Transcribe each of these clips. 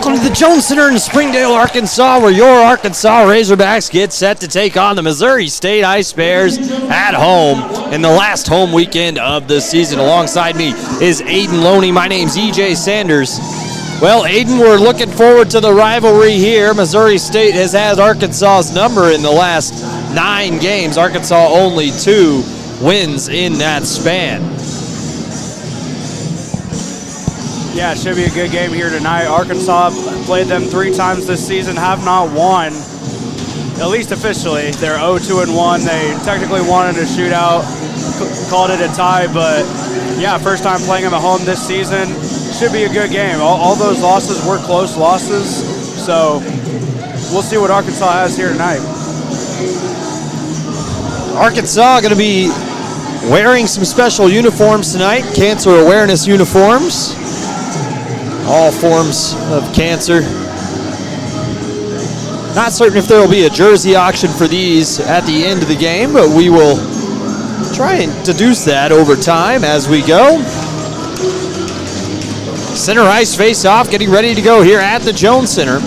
Welcome to the Jones Center in Springdale, Arkansas, where your Arkansas Razorbacks get set to take on the Missouri State Ice Bears at home in the last home weekend of the season. Alongside me is Aidan Loney. My name's EJ Sanders. Well, Aidan, we're looking forward to the rivalry here. Missouri State has had Arkansas's number in the last 9 games. Arkansas only 2 wins in that span. Yeah, it should be a good game here tonight. Arkansas played them 3 times this season, have not won, at least officially. They're 0-2-1. They technically won in a shootout, called it a tie, but yeah, first time playing them at home this season. Should be a good game. All those losses were close losses, so we'll see what Arkansas has here tonight. Arkansas going to be wearing some special uniforms tonight, cancer awareness uniforms. All forms of cancer. Not certain if there will be a jersey auction for these at the end of the game, but we will try and deduce that over time as we go. Center ice face-off, getting ready to go here at the Jones Center.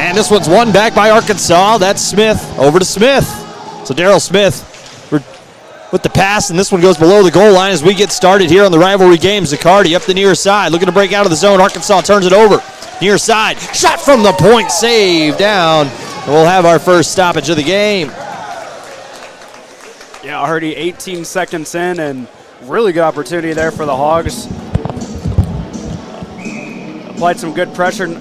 And this one's won back by Arkansas. That's Smith. Over to Smith. So Daryl Smith with the pass, and this one goes below the goal line as we get started here on the rivalry game. Zaccardi up the near side, looking to break out of the zone. Arkansas turns it over. Near side, shot from the point, save down. And we'll have our first stoppage of the game. Yeah, already 18 seconds in, and really good opportunity there for the Hogs. Applied some good pressure.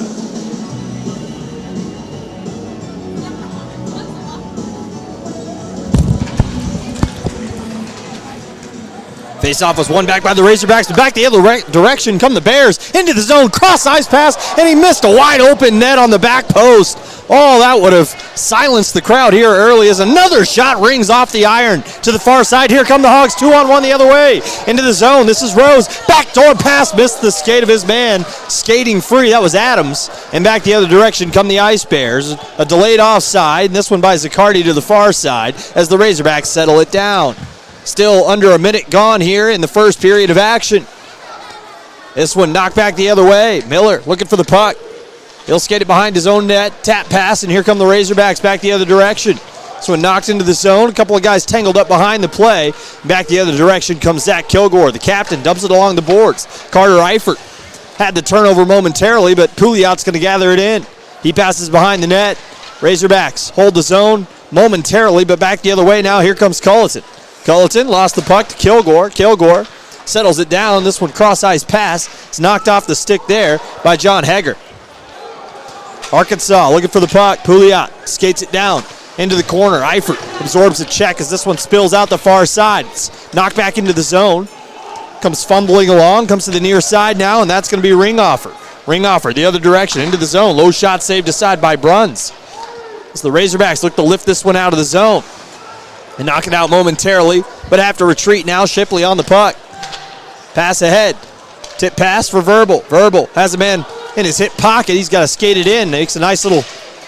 Face-off was won back by the Razorbacks, but back the other direction come the Bears. Into the zone, cross-ice pass, and he missed a wide-open net on the back post. Oh, that would have silenced the crowd here early as another shot rings off the iron to the far side. Here come the Hogs, 2-on-1 the other way. Into the zone, this is Rose. Backdoor pass, missed the skate of his man. Skating free, that was Adams. And back the other direction come the Ice Bears. A delayed offside, and this one by Zaccardi to the far side as the Razorbacks settle it down. Still under a minute gone here in the first period of action. This one knocked back the other way. Miller looking for the puck. He'll skate it behind his own net. Tap pass, and here come the Razorbacks back the other direction. This one knocked into the zone. A couple of guys tangled up behind the play. Back the other direction comes Zach Kilgore. The captain dumps it along the boards. Carter Eifert had the turnover momentarily, but Pouliot's going to gather it in. He passes behind the net. Razorbacks hold the zone momentarily, but back the other way now. Here comes Culleton. Culleton lost the puck to Kilgore. Kilgore settles it down. This one cross-ice pass. It's knocked off the stick there by John Hegger. Arkansas looking for the puck. Pouliot skates it down into the corner. Eifert absorbs a check as this one spills out the far side. It's knocked back into the zone. Comes fumbling along. Comes to the near side now, and that's going to be Ringoffer. Ringoffer the other direction into the zone. Low shot saved aside by Bruns. As the Razorbacks look to lift this one out of the zone and knock it out momentarily, but have to retreat now. Shipley on the puck. Pass ahead. Tip pass for Verbal. Verbal has a man in his hip pocket. He's got to skate it in. Makes a nice little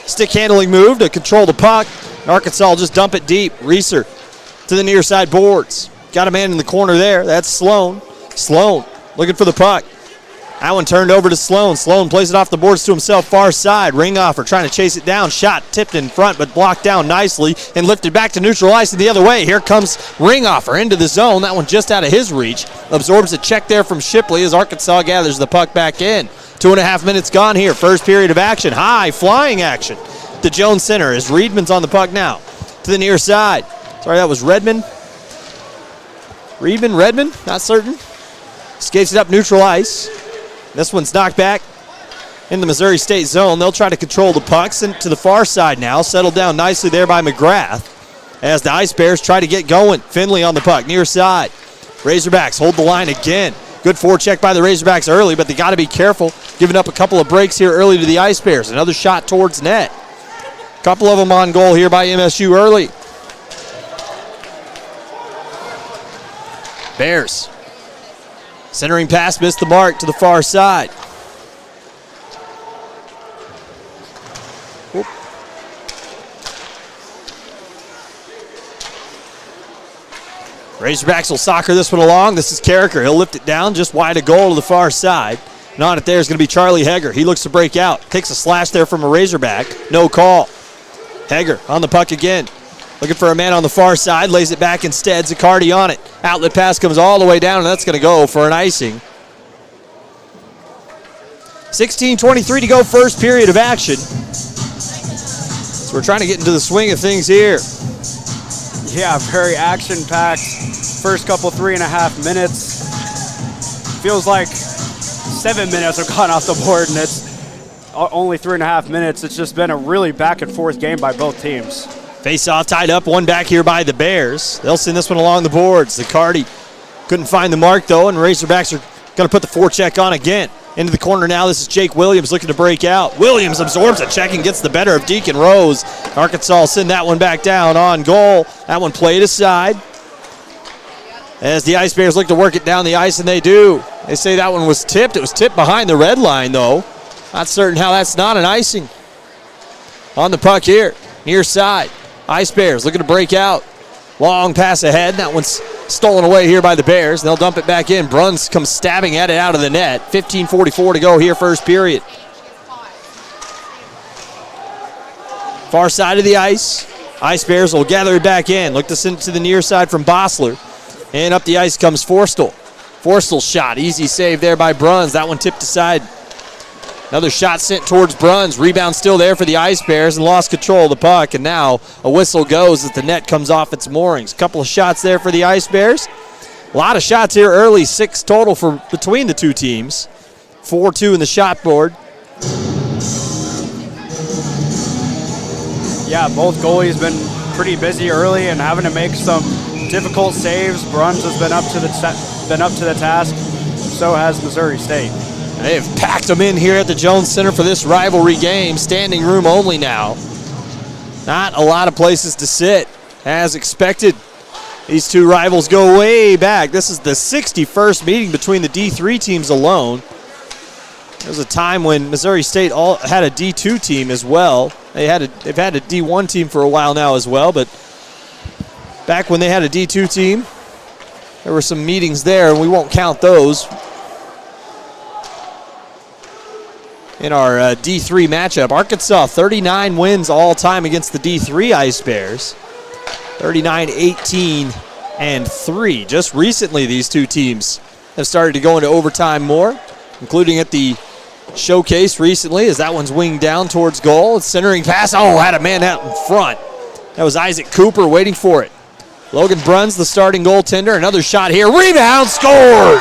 stick handling move to control the puck. Arkansas will just dump it deep. Reeser to the near side boards. Got a man in the corner there. That's Sloan. Sloan looking for the puck. That one turned over to Sloan. Sloan plays it off the boards to himself, far side. Ringoffer trying to chase it down. Shot tipped in front, but blocked down nicely and lifted back to neutral ice and the other way. Here comes Ringoffer into the zone. That one just out of his reach. Absorbs a check there from Shipley as Arkansas gathers the puck back in. 2.5 minutes gone here. First period of action. High flying action. The Jones Center as Reedman's on the puck now. To the near side. Sorry, that was Redmond. Redmond, not certain. Skates it up neutral ice. This one's knocked back in the Missouri State zone. They'll try to control the pucks and to the far side now. Settled down nicely there by McGrath as the Ice Bears try to get going. Finley on the puck, near side. Razorbacks hold the line again. Good forecheck by the Razorbacks early, but they got to be careful. Giving up a couple of breaks here early to the Ice Bears. Another shot towards net. A couple of them on goal here by MSU early. Bears. Centering pass missed the mark to the far side. Oop. Razorbacks will soccer this one along. This is Carricker. He'll lift it down just wide of goal to the far side. And on it there is going to be Charlie Hegger. He looks to break out. Takes a slash there from a Razorback. No call. Hegger on the puck again. Looking for a man on the far side. Lays it back instead. Zaccardi on it. Outlet pass comes all the way down, and that's going to go for an icing. 16:23 to go, first period of action. So we're trying to get into the swing of things here. Yeah, very action-packed. First couple 3.5 minutes. Feels like 7 minutes have gone off the board, and it's only 3.5 minutes. It's just been a really back-and-forth game by both teams. Face-off tied up, one back here by the Bears. They'll send this one along the boards. Zaccardi couldn't find the mark, though, and Razorbacks are going to put the forecheck on again. Into the corner now, this is Jake Williams looking to break out. Williams absorbs a check and gets the better of Deacon Rose. Arkansas will send that one back down on goal. That one played aside. As the Ice Bears look to work it down the ice, and they do. They say that one was tipped. It was tipped behind the red line, though. Not certain how that's not an icing. On the puck here, near side. Ice Bears looking to break out. Long pass ahead. That one's stolen away here by the Bears. They'll dump it back in. Bruns comes stabbing at it out of the net. 15:44 to go here, first period. Far side of the ice. Ice Bears will gather it back in. Look to send it to the near side from Bossler. And up the ice comes Forstall. Forstall's shot. Easy save there by Bruns. That one tipped aside. Another shot sent towards Bruns. Rebound still there for the Ice Bears and lost control of the puck. And now a whistle goes as the net comes off its moorings. Couple of shots there for the Ice Bears. A lot of shots here early. 6 total for between the two teams. 4-2 in the shot board. Yeah, both goalies been pretty busy early and having to make some difficult saves. Bruns has been up to the task. So has Missouri State. They have packed them in here at the Jones Center for this rivalry game. Standing room only now. Not a lot of places to sit, as expected. These two rivals go way back. This is the 61st meeting between the D3 teams alone. There was a time when Missouri State had a D2 team as well. They've had a D1 team for a while now as well, but back when they had a D2 team, there were some meetings there, and we won't count those in our D3 matchup. Arkansas, 39 wins all time against the D3 Ice Bears. 39-18-3. Just recently, these two teams have started to go into overtime more, including at the showcase recently, as that one's winged down towards goal. It's centering pass. Oh, had a man out in front. That was Isaac Cooper waiting for it. Logan Bruns, the starting goaltender. Another shot here. Rebound, scored!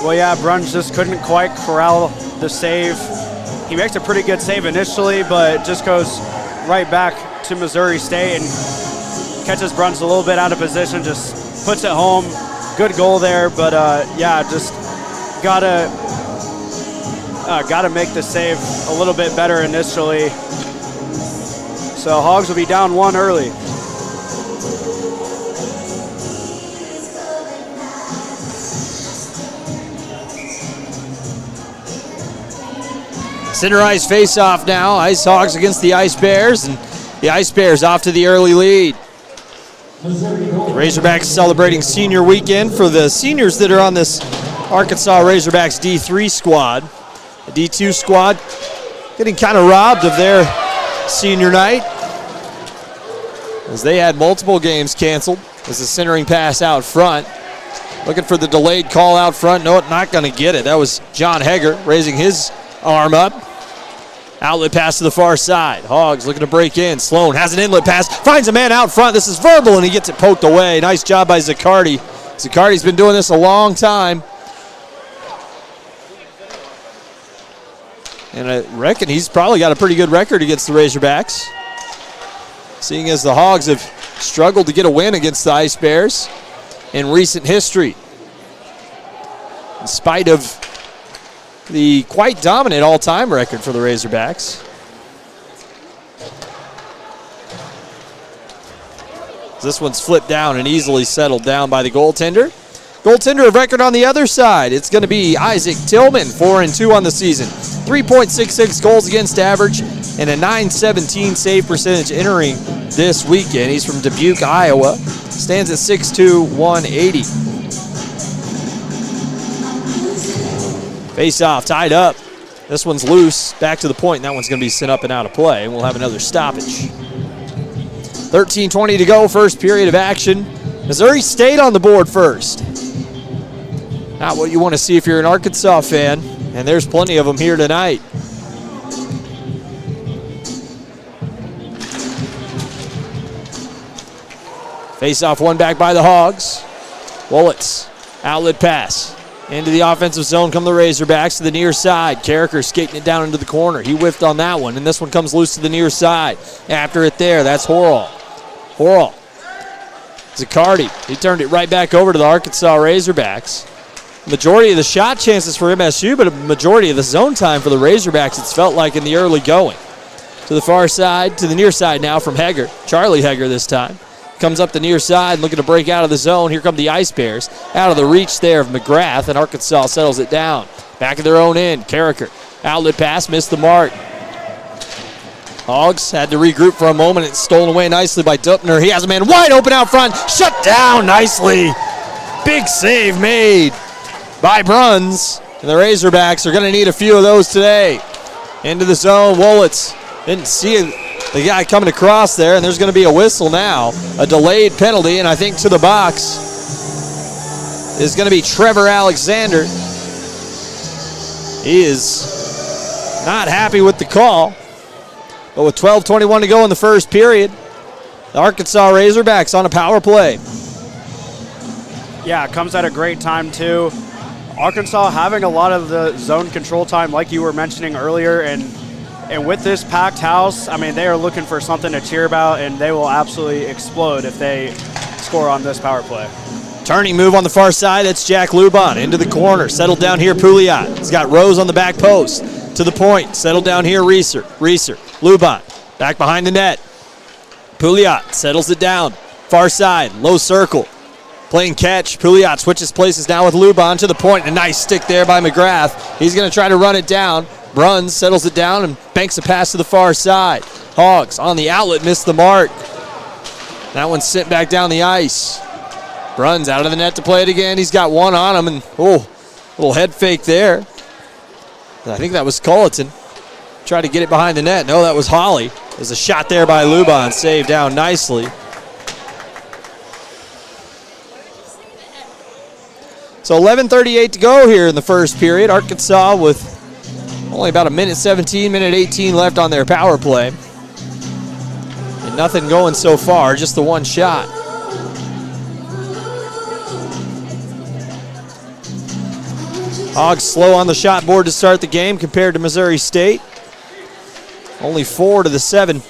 Well, yeah, Bruns just couldn't quite corral the save. He makes a pretty good save initially, but just goes right back to Missouri State and catches Bruns a little bit out of position, just puts it home. Good goal there, but yeah, just gotta make the save a little bit better initially. So Hogs will be down 1 early. Center ice face-off now. Ice Hogs against the Ice Bears, and the Ice Bears off to the early lead. Razorbacks celebrating senior weekend for the seniors that are on this Arkansas Razorbacks D3 squad. The D2 squad getting kind of robbed of their senior night, as they had multiple games canceled. As a centering pass out front. Looking for the delayed call out front. No, not going to get it. That was John Hegger raising his arm up. Outlet pass to the far side. Hogs looking to break in. Sloan has an inlet pass. Finds a man out front. This is Verbal, and he gets it poked away. Nice job by Zaccardi. Zaccardi's been doing this a long time. And I reckon he's probably got a pretty good record against the Razorbacks, seeing as the Hogs have struggled to get a win against the Ice Bears in recent history, in spite of the quite dominant all-time record for the Razorbacks. This one's flipped down and easily settled down by the goaltender. Goaltender of record on the other side, it's going to be Isaac Tillman, 4-2 on the season. 3.66 goals against average and a .917 save percentage entering this weekend. He's from Dubuque, Iowa. Stands at 6'2", 180. Face-off tied up. This one's loose. Back to the point, and that one's going to be sent up and out of play. And we'll have another stoppage. 13:20 to go, first period of action. Missouri State on the board first. Not what you want to see if you're an Arkansas fan, and there's plenty of them here tonight. Face-off one back by the Hogs. Wolitz, outlet pass. Into the offensive zone come the Razorbacks to the near side. Carricker skating it down into the corner. He whiffed on that one, and this one comes loose to the near side. After it there, that's Horrell. Horrell. Zaccardi, he turned it right back over to the Arkansas Razorbacks. Majority of the shot chances for MSU, but a majority of the zone time for the Razorbacks, it's felt like in the early going. To the far side, to the near side now from Hegger. Charlie Hegger this time. Comes up the near side, looking to break out of the zone. Here come the Ice Bears. Out of the reach there of McGrath, and Arkansas settles it down. Back of their own end, Carricker. Outlet pass, missed the mark. Hogs had to regroup for a moment. It's stolen away nicely by Dupner. He has a man wide open out front. Shut down nicely. Big save made by Bruns. And the Razorbacks are going to need a few of those today. Into the zone, Wolitz. Didn't see the guy coming across there, and there's going to be a whistle now. A delayed penalty, and I think to the box is going to be Trevor Alexander. He is not happy with the call. But with 12:21 to go in the first period, the Arkansas Razorbacks on a power play. Yeah, it comes at a great time, too. Arkansas having a lot of the zone control time, like you were mentioning earlier, and with this packed house, I mean, they are looking for something to cheer about, and they will absolutely explode if they score on this power play. Turning move on the far side, that's Jack Lubon into the corner. Settled down here, Pouliot. He's got Rose on the back post. To the point, settled down here, Reeser. Lubon, back behind the net. Pouliot settles it down. Far side, low circle. Playing catch. Pouliot switches places now with Lubon to the point. A nice stick there by McGrath. He's going to try to run it down. Bruns settles it down and banks a pass to the far side. Hogs on the outlet, missed the mark. That one's sent back down the ice. Bruns out of the net to play it again. He's got one on him, and little head fake there. I think that was Colleton. Tried to get it behind the net. No, that was Holly. There's a shot there by Lubon, saved down nicely. So 11:38 to go here in the first period. Arkansas with only about a minute 17, minute 18 left on their power play. And nothing going so far, just the one shot. Hogs slow on the shot board to start the game compared to Missouri State. Only 4-7.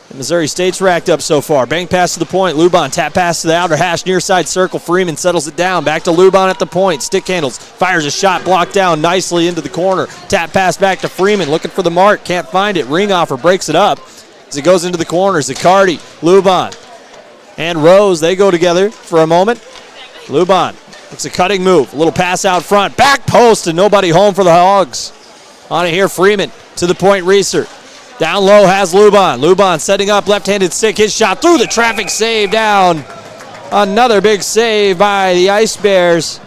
And Missouri State's racked up so far. Bank pass to the point. Lubon tap pass to the outer hash near side circle. Freeman settles it down. Back to Lubon at the point. Stick handles. Fires a shot blocked down nicely into the corner. Tap pass back to Freeman. Looking for the mark. Can't find it. Ringoffer breaks it up as it goes into the corner. Zaccardi, Lubon, and Rose. They go together for a moment. Lubon. It's a cutting move. A little pass out front. Back post and nobody home for the Hogs. On it here, Freeman. To the point, Reeser. Down low has Lubon. Lubon setting up left-handed stick. His shot through the traffic, save down. Another big save by the Ice Bears.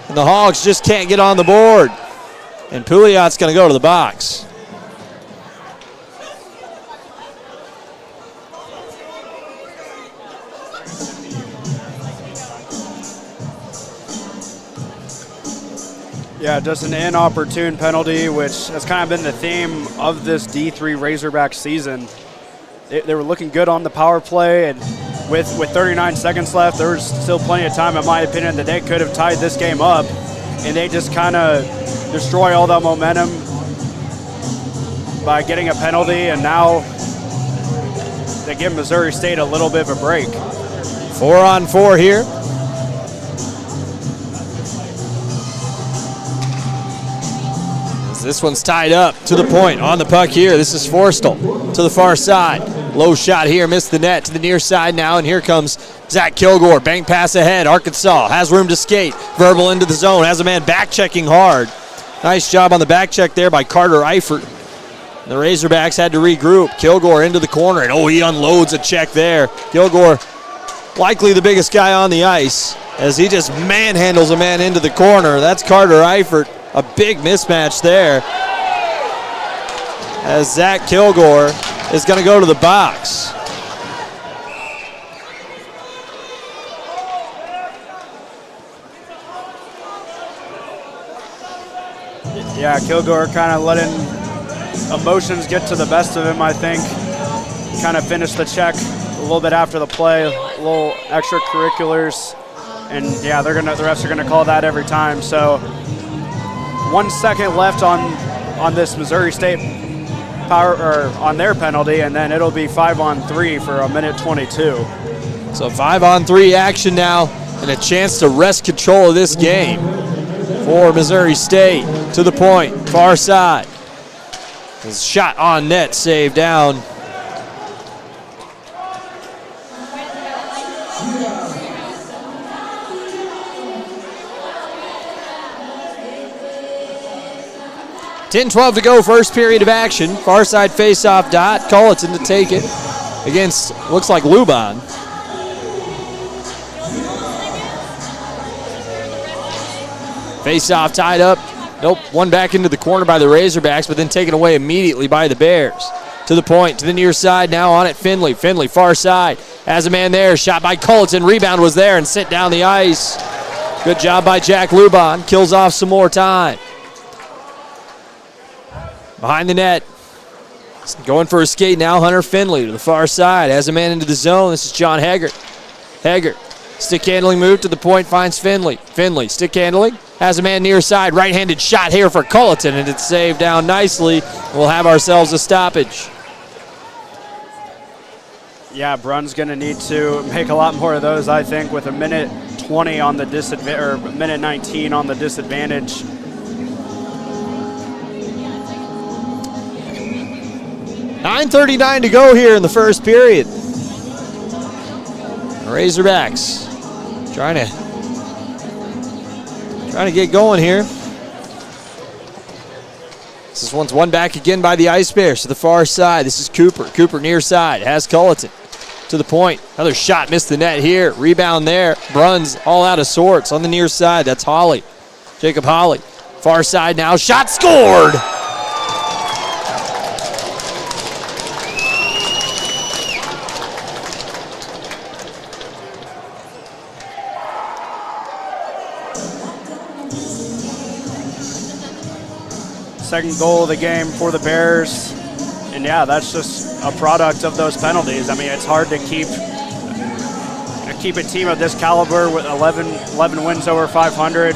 And the Hogs just can't get on the board. And Pouliot's going to go to the box. Yeah, just an inopportune penalty, which has kind of been the theme of this D3 Razorback season. They were looking good on the power play, and with 39 seconds left, there was still plenty of time, in my opinion, that they could have tied this game up, and they just kind of destroy all that momentum by getting a penalty, and now they give Missouri State a little bit of a break. 4-on-4 here. As this one's tied up to the point on the puck here. This is Forstall to the far side. Low shot here, missed the net to the near side now, and here comes Zach Kilgore. Bank pass ahead. Arkansas has room to skate. Verbal into the zone. Has a man back checking hard. Nice job on the back check there by Carter Eifert. The Razorbacks had to regroup. Kilgore into the corner, and he unloads a check there. Kilgore, likely the biggest guy on the ice, as he just manhandles a man into the corner. That's Carter Eifert. A big mismatch there, as Zach Kilgore is going to go to the box. Yeah, Kilgore kind of letting emotions get to the best of him, I think. Kind of finished the check a little bit after the play, a little extracurriculars, and yeah, the refs are gonna call that every time. So 1 second left on this Missouri State on their penalty, and then it'll be 5-on-3 for 1:22. So 5-on-3 action now, and a chance to wrest control of this game for Missouri State. To the point, far side. His shot on net, saved down. .10-12 to go, first period of action. Far side face-off dot. Culleton to take it against, looks like Luban. Face-off tied up. Nope, one back into the corner by the Razorbacks, but then taken away immediately by the Bears. To the point, to the near side, now on it, Finley. Finley, far side, has a man there, shot by Culleton, rebound was there and sent down the ice. Good job by Jack Luban, kills off some more time. Behind the net, going for a skate now, Hunter Finley to the far side, has a man into the zone, this is John Haggart. Haggart, stick handling move to the point, finds Finley. Finley, stick handling. Has a man near side, right-handed shot here for Culleton, and it's saved down nicely. We'll have ourselves a stoppage. Yeah, Brun's going to need to make a lot more of those, I think, with 1:20 on the disadvantage, or 1:19 on the disadvantage. .9:39 to go here in the first period. Razorbacks trying to get going here. This one's won back again by the Ice Bears to the far side. This is Cooper. Cooper near side has Culleton to the point. Another shot, missed the net here. Rebound there. Bruns all out of sorts on the near side. That's Hawley. Jacob Hawley. Far side now. Shot scored. Second goal of the game for the Bears. And yeah, that's just a product of those penalties. I mean, it's hard to keep a team of this caliber with 11 wins over 500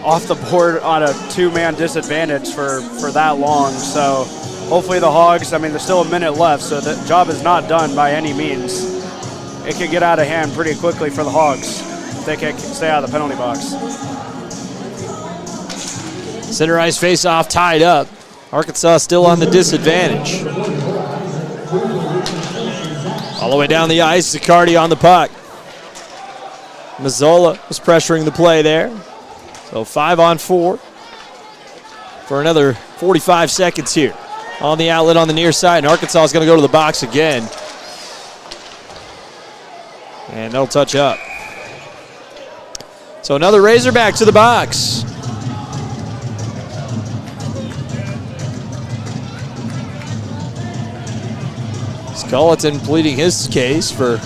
off the board on a two-man disadvantage for that long. So hopefully the Hogs, I mean, there's still a minute left, so the job is not done by any means. It could get out of hand pretty quickly for the Hogs if they can stay out of the penalty box. Center ice face-off tied up. Arkansas still on the disadvantage. All the way down the ice, Zicardi on the puck. Mazzola was pressuring the play there. So 5-on-4 for another 45 seconds here. On the outlet on the near side, and Arkansas is going to go to the box again. And they'll touch up. So another Razorback to the box. Culleton pleading his case for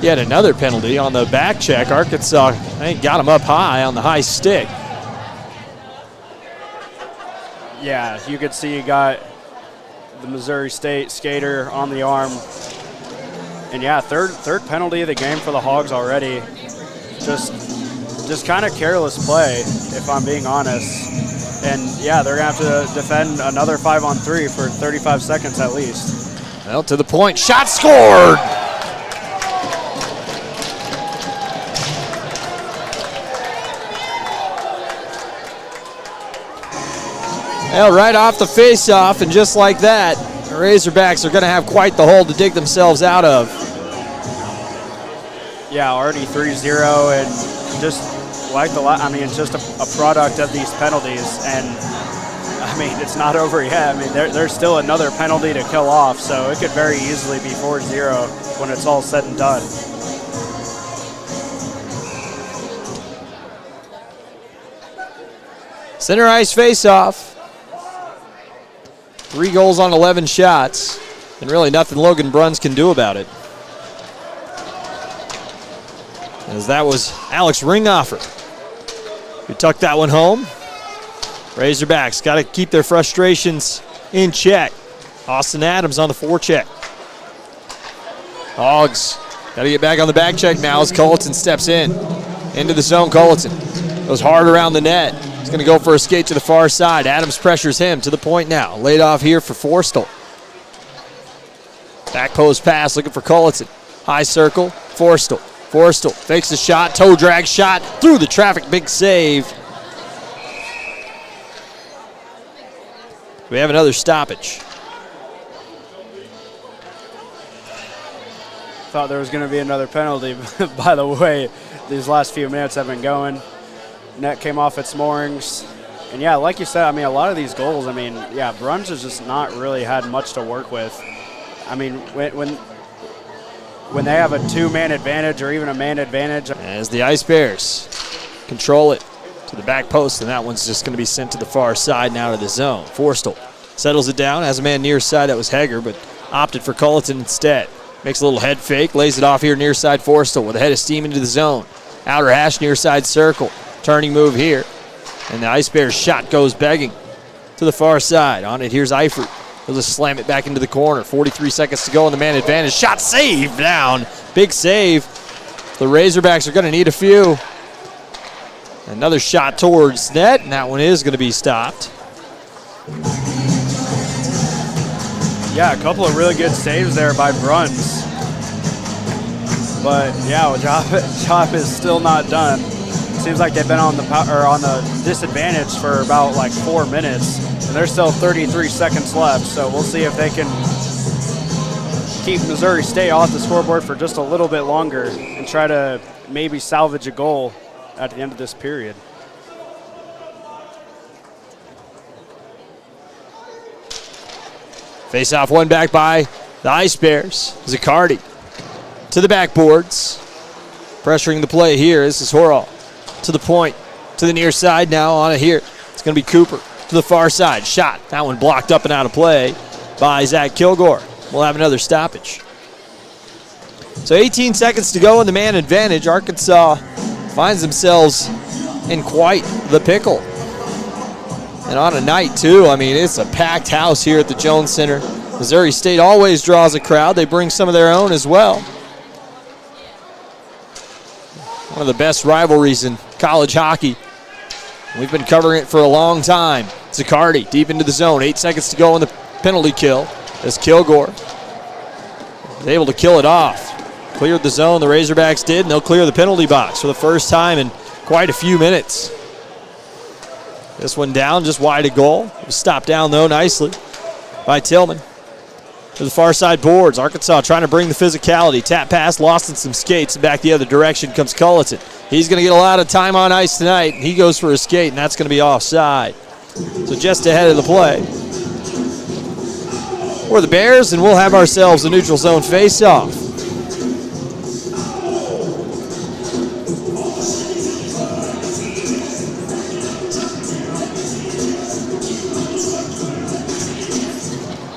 yet another penalty on the back check. Arkansas, I think, got him up high on the high stick. Yeah, you could see you got the Missouri State skater on the arm. And yeah, third penalty of the game for the Hogs already. Just kind of careless play, if I'm being honest. And yeah, they're going to have to defend another 5-on-3 for 35 seconds at least. Well, to the point, shot scored! Well, right off the face-off, and just like that, the Razorbacks are going to have quite the hole to dig themselves out of. Yeah, already 3-0, and just like it's just a product of these penalties, and it's not over yet. There's still another penalty to kill off, so it could very easily be 4-0 when it's all said and done. Center ice face-off. 3 goals on 11 shots, and really nothing Logan Bruns can do about it. As that was Alex Ringoffer who tucked that one home. Razorbacks got to keep their frustrations in check. Austin Adams on the forecheck. Hogs got to get back on the back check now as Culleton steps in. Into the zone, Culleton goes hard around the net. He's going to go for a skate to the far side. Adams pressures him to the point now. Laid off here for Forstall. Back post pass looking for Culleton. High circle, Forstall. Forstall fakes the shot, toe drag shot through the traffic, big save. We have another stoppage. Thought there was going to be another penalty. By the way, these last few minutes have been going. Net came off its moorings. And yeah, like you said, a lot of these goals, Bruns has just not really had much to work with. When they have a 2-man advantage or even a man advantage. As the Ice Bears control it to the back post, and that one's just going to be sent to the far side and out of the zone. Forstall settles it down, has a man near side, that was Heger, but opted for Culleton instead. Makes a little head fake, lays it off here near side Forstall with a head of steam into the zone. Outer hash near side circle. Turning move here. And the Ice Bears shot goes begging to the far side. On it, here's Eifert. He'll just slam it back into the corner. 43 seconds to go on the man advantage. Shot saved down. Big save. The Razorbacks are going to need a few. Another shot towards net, and that one is going to be stopped. Yeah, a couple of really good saves there by Bruns. But yeah, job is still not done. Seems like they've been on the disadvantage for about 4 minutes, and there's still 33 seconds left. So we'll see if they can keep Missouri State off the scoreboard for just a little bit longer and try to maybe salvage a goal at the end of this period. Face-off won back by the Ice Bears. Zaccardi to the backboards. Pressuring the play here. This is Horall. To the point, to the near side now, on it here. It's going to be Cooper to the far side. Shot. That one blocked up and out of play by Zach Kilgore. We'll have another stoppage. So 18 seconds to go in the man advantage. Arkansas finds themselves in quite the pickle. And on a night, too, it's a packed house here at the Jones Center. Missouri State always draws a crowd. They bring some of their own as well. One of the best rivalries in college hockey. We've been covering it for a long time. Zaccardi deep into the zone. 8 seconds to go in the penalty kill as Kilgore is able to kill it off. Cleared the zone, the Razorbacks did, and they'll clear the penalty box for the first time in quite a few minutes. This one down, just wide of goal. It was stopped down, though, nicely by Tillman. To the far side boards. Arkansas trying to bring the physicality. Tap pass, lost in some skates, and back the other direction comes Culleton. He's going to get a lot of time on ice tonight. He goes for a skate, and that's going to be offside. So just ahead of the play. We're the Bears, and we'll have ourselves a neutral zone face-off.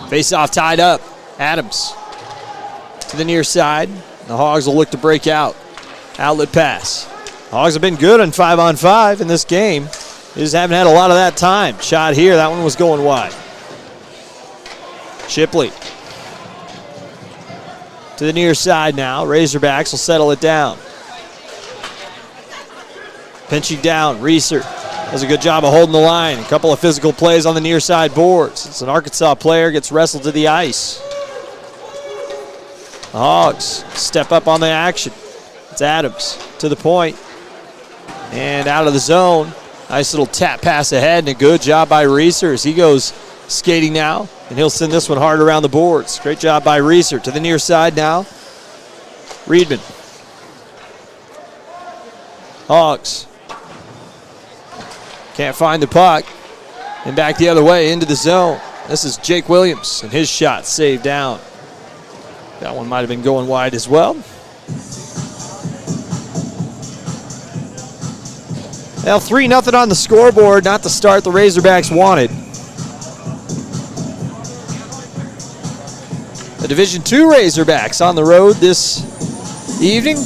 Face-off tied up. Adams to the near side. The Hogs will look to break out. Outlet pass. Hogs have been good on 5-on-5 in this game. They just haven't had a lot of that time. Shot here. That one was going wide. Shipley to the near side now. Razorbacks will settle it down. Pinching down. Reeser does a good job of holding the line. A couple of physical plays on the near side boards. It's an Arkansas player gets wrestled to the ice. The Hogs step up on the action. It's Adams to the point and out of the zone. Nice little tap pass ahead, and a good job by Reeser as he goes skating now, and he'll send this one hard around the boards. Great job by Reeser. To the near side now. Reedman. Hogs. Can't find the puck. And back the other way into the zone. This is Jake Williams, and his shot saved down. That one might have been going wide as well. Now 3-0 on the scoreboard, not the start the Razorbacks wanted. The Division II Razorbacks on the road this evening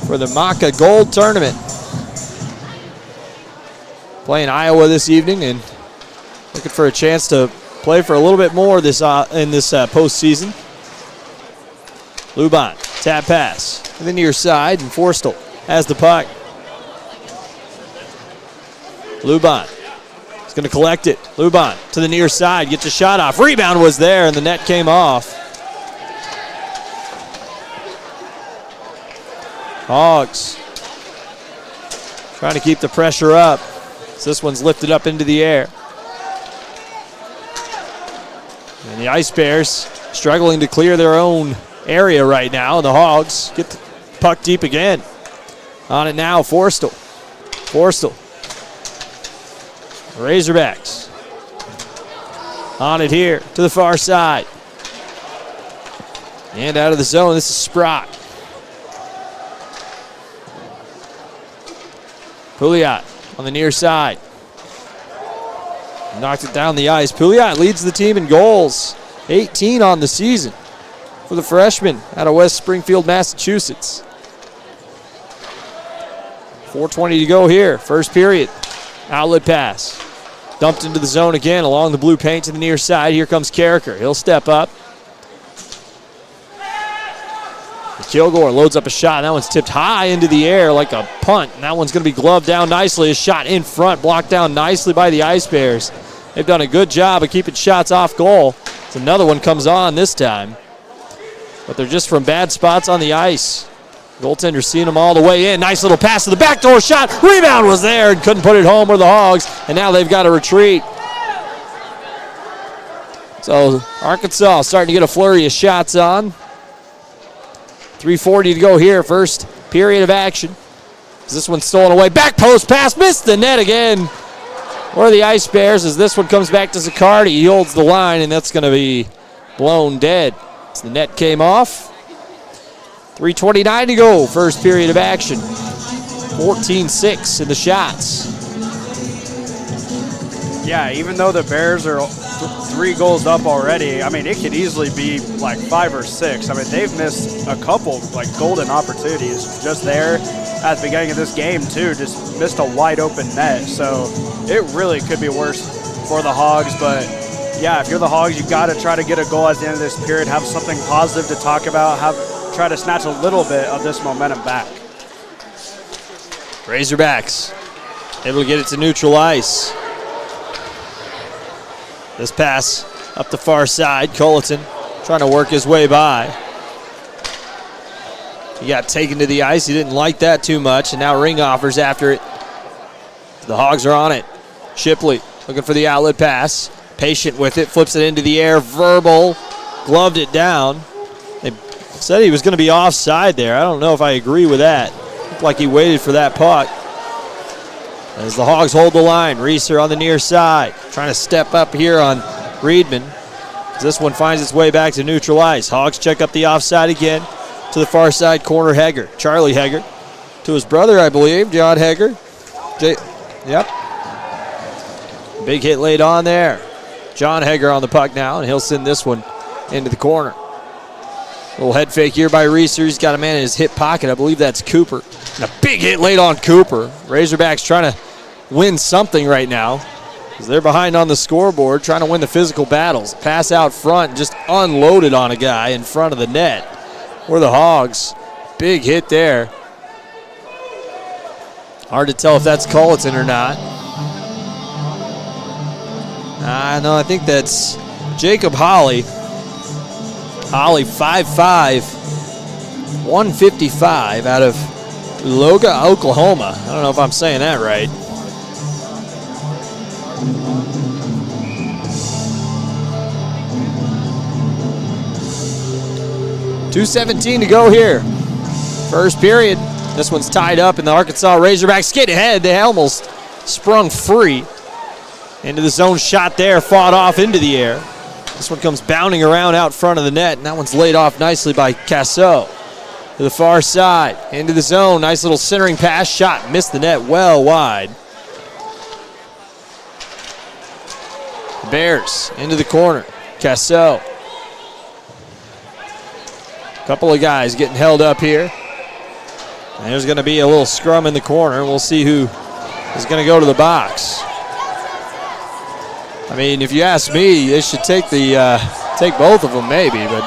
for the Maca Gold Tournament. Playing Iowa this evening and looking for a chance to play for a little bit more this in this postseason. Luban, tap pass to the near side, and Forstel has the puck. Luban is going to collect it. Luban to the near side, gets a shot off. Rebound was there, and the net came off. Hogs trying to keep the pressure up. So this one's lifted up into the air. And the Ice Bears struggling to clear their own area right now. And the Hogs get the puck deep again. On it now, Forstel. Forstel. Razorbacks. On it here to the far side. And out of the zone, this is Sprott. Pouliot on the near side. Knocked it down the ice. Pouliot leads the team in goals. 18 on the season for the freshman out of West Springfield, Massachusetts. 4:20 to go here. First period. Outlet pass. Dumped into the zone again along the blue paint to the near side. Here comes Carricker. He'll step up. Kilgore loads up a shot. That one's tipped high into the air like a punt. And that one's going to be gloved down nicely. A shot in front, blocked down nicely by the Ice Bears. They've done a good job of keeping shots off goal. So another one comes on this time. But they're just from bad spots on the ice. Goaltender seeing them all the way in. Nice little pass to the backdoor shot. Rebound was there and couldn't put it home with the Hogs. And now they've got to retreat. So Arkansas starting to get a flurry of shots on. 3:40 to go here, first period of action. This one's stolen away. Back post pass, missed the net again. Where are the Ice Bears as this one comes back to Zaccardi. He holds the line, and that's going to be blown dead. So the net came off. 3:29 to go, first period of action. 14-6 in the shots. Yeah, even though the Bears are 3 goals up already, I mean, it could easily be like 5 or 6. I mean, they've missed a couple like golden opportunities just there at the beginning of this game too. Just missed a wide open net. So it really could be worse for the Hogs. But yeah, if you're the Hogs, you got to try to get a goal at the end of this period, have something positive to talk about, try to snatch a little bit of this momentum back. Razorbacks able to get it to neutral ice. This pass up the far side. Culleton trying to work his way by. He got taken to the ice. He didn't like that too much, and now Ringhoffer's after it. The Hogs are on it. Shipley looking for the outlet pass. Patient with it. Flips it into the air. Verbal. Gloved it down. They said he was going to be offside there. I don't know if I agree with that. Looked like he waited for that puck. As the Hogs hold the line, Reeser on the near side, trying to step up here on Reedman. As this one finds its way back to neutral ice. Hogs check up the offside again to the far side corner. Hegger, Charlie Hegger, to his brother, I believe, John Hegger. Yep. Big hit laid on there. John Hegger on the puck now, and he'll send this one into the corner. Little head fake here by Reeser. He's got a man in his hip pocket. I believe that's Cooper. And a big hit laid on Cooper. Razorbacks trying to win something right now because they're behind on the scoreboard, trying to win the physical battles. Pass out front, just unloaded on a guy in front of the net. Or the Hogs. Big hit there. Hard to tell if that's Culleton or not. No, I think that's Jacob Holly. Holly, 5'5", 155 out of Loga, Oklahoma. I don't know if I'm saying that right. .217 to go here. First period. This one's tied up, and the Arkansas Razorbacks get ahead. They almost sprung free. Into the zone shot there, fought off into the air. This one comes bounding around out front of the net, and that one's laid off nicely by Casso. To the far side, into the zone. Nice little centering pass, shot, missed the net well wide. Bears into the corner. Casso. Couple of guys getting held up here. And there's going to be a little scrum in the corner. We'll see who is going to go to the box. I mean, if you ask me, they should take take both of them maybe, but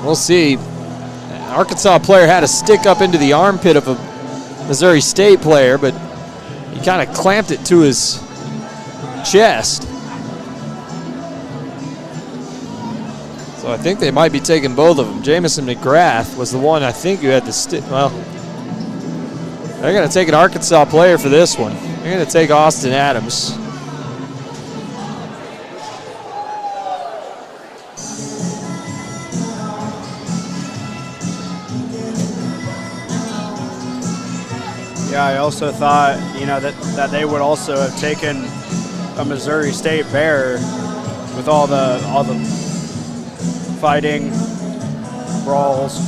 we'll see. Arkansas player had a stick up into the armpit of a Missouri State player, but he kind of clamped it to his chest. So I think they might be taking both of them. Jamison McGrath was the one I think who had the stick. Well, they're going to take an Arkansas player for this one. They're going to take Austin Adams. Yeah, I also thought, that they would also have taken a Missouri State Bear with all the fighting, brawls,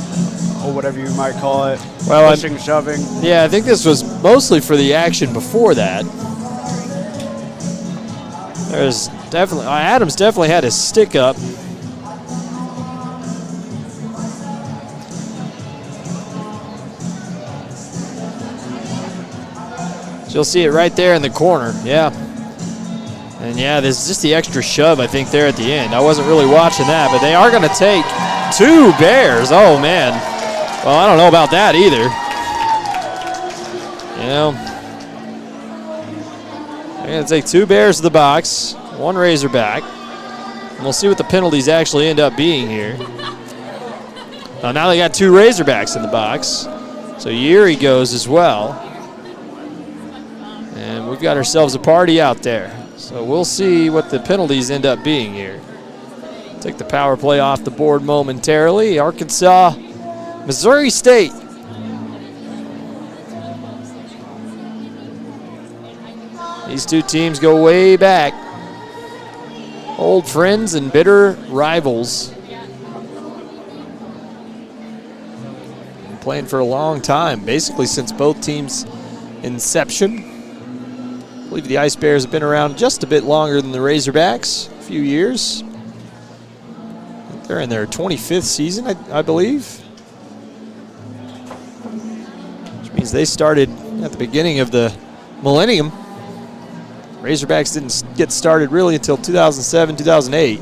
or whatever you might call it, pushing, shoving. Yeah, I think this was mostly for the action before that. There's definitely, Adams definitely had his stick up. So you'll see it right there in the corner, yeah. And yeah, there's just the extra shove, I think, there at the end. I wasn't really watching that, but they are going to take 2 Bears. Oh, man. Well, I don't know about that either. They're going to take 2 Bears to the box, 1 Razorback. And we'll see what the penalties actually end up being here. Now they got 2 Razorbacks in the box. So Yuri goes as well. And we've got ourselves a party out there. So we'll see what the penalties end up being here. Take the power play off the board momentarily. Arkansas, Missouri State. These 2 teams go way back. Old friends and bitter rivals. Been playing for a long time, basically since both teams' inception. I believe the Ice Bears have been around just a bit longer than the Razorbacks, a few years. They're in their 25th season, I believe. Which means they started at the beginning of the millennium. Razorbacks didn't get started really until 2007, 2008.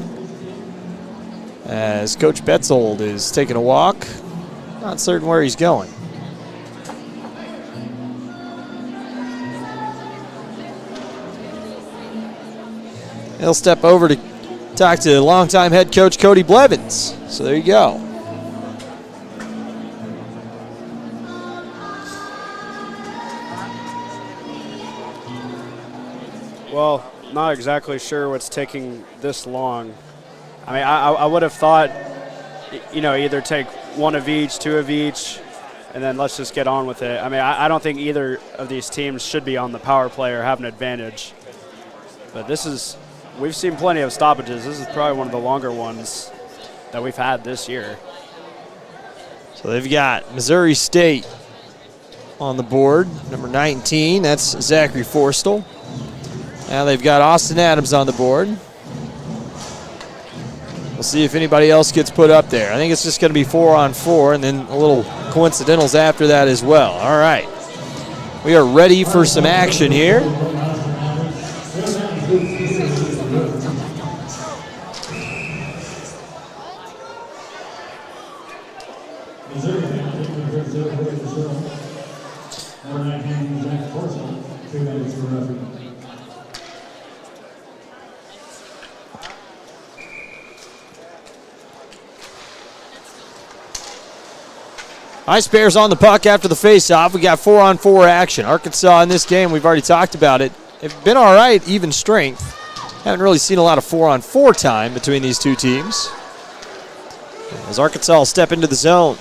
As Coach Betzold is taking a walk. Not certain where he's going. He'll step over to talk to longtime head coach Cody Blevins. So there you go. Well, not exactly sure what's taking this long. I mean, I would have thought, either take 1 of each, 2 of each, and then let's just get on with it. I mean, I don't think either of these teams should be on the power play or have an advantage. But we've seen plenty of stoppages. This is probably one of the longer ones that we've had this year. So they've got Missouri State on the board, number 19. That's Zachary Forstall. Now they've got Austin Adams on the board. We'll see if anybody else gets put up there. I think it's just going to be 4-on-4 and then a little coincidentals after that as well. All right. We are ready for some action here. Ice Bears on the puck after the faceoff. We got 4-on-4 action. Arkansas in this game, we've already talked about it. They've been all right, even strength. Haven't really seen a lot of 4-on-4 time between these two teams. As Arkansas will step into the zone.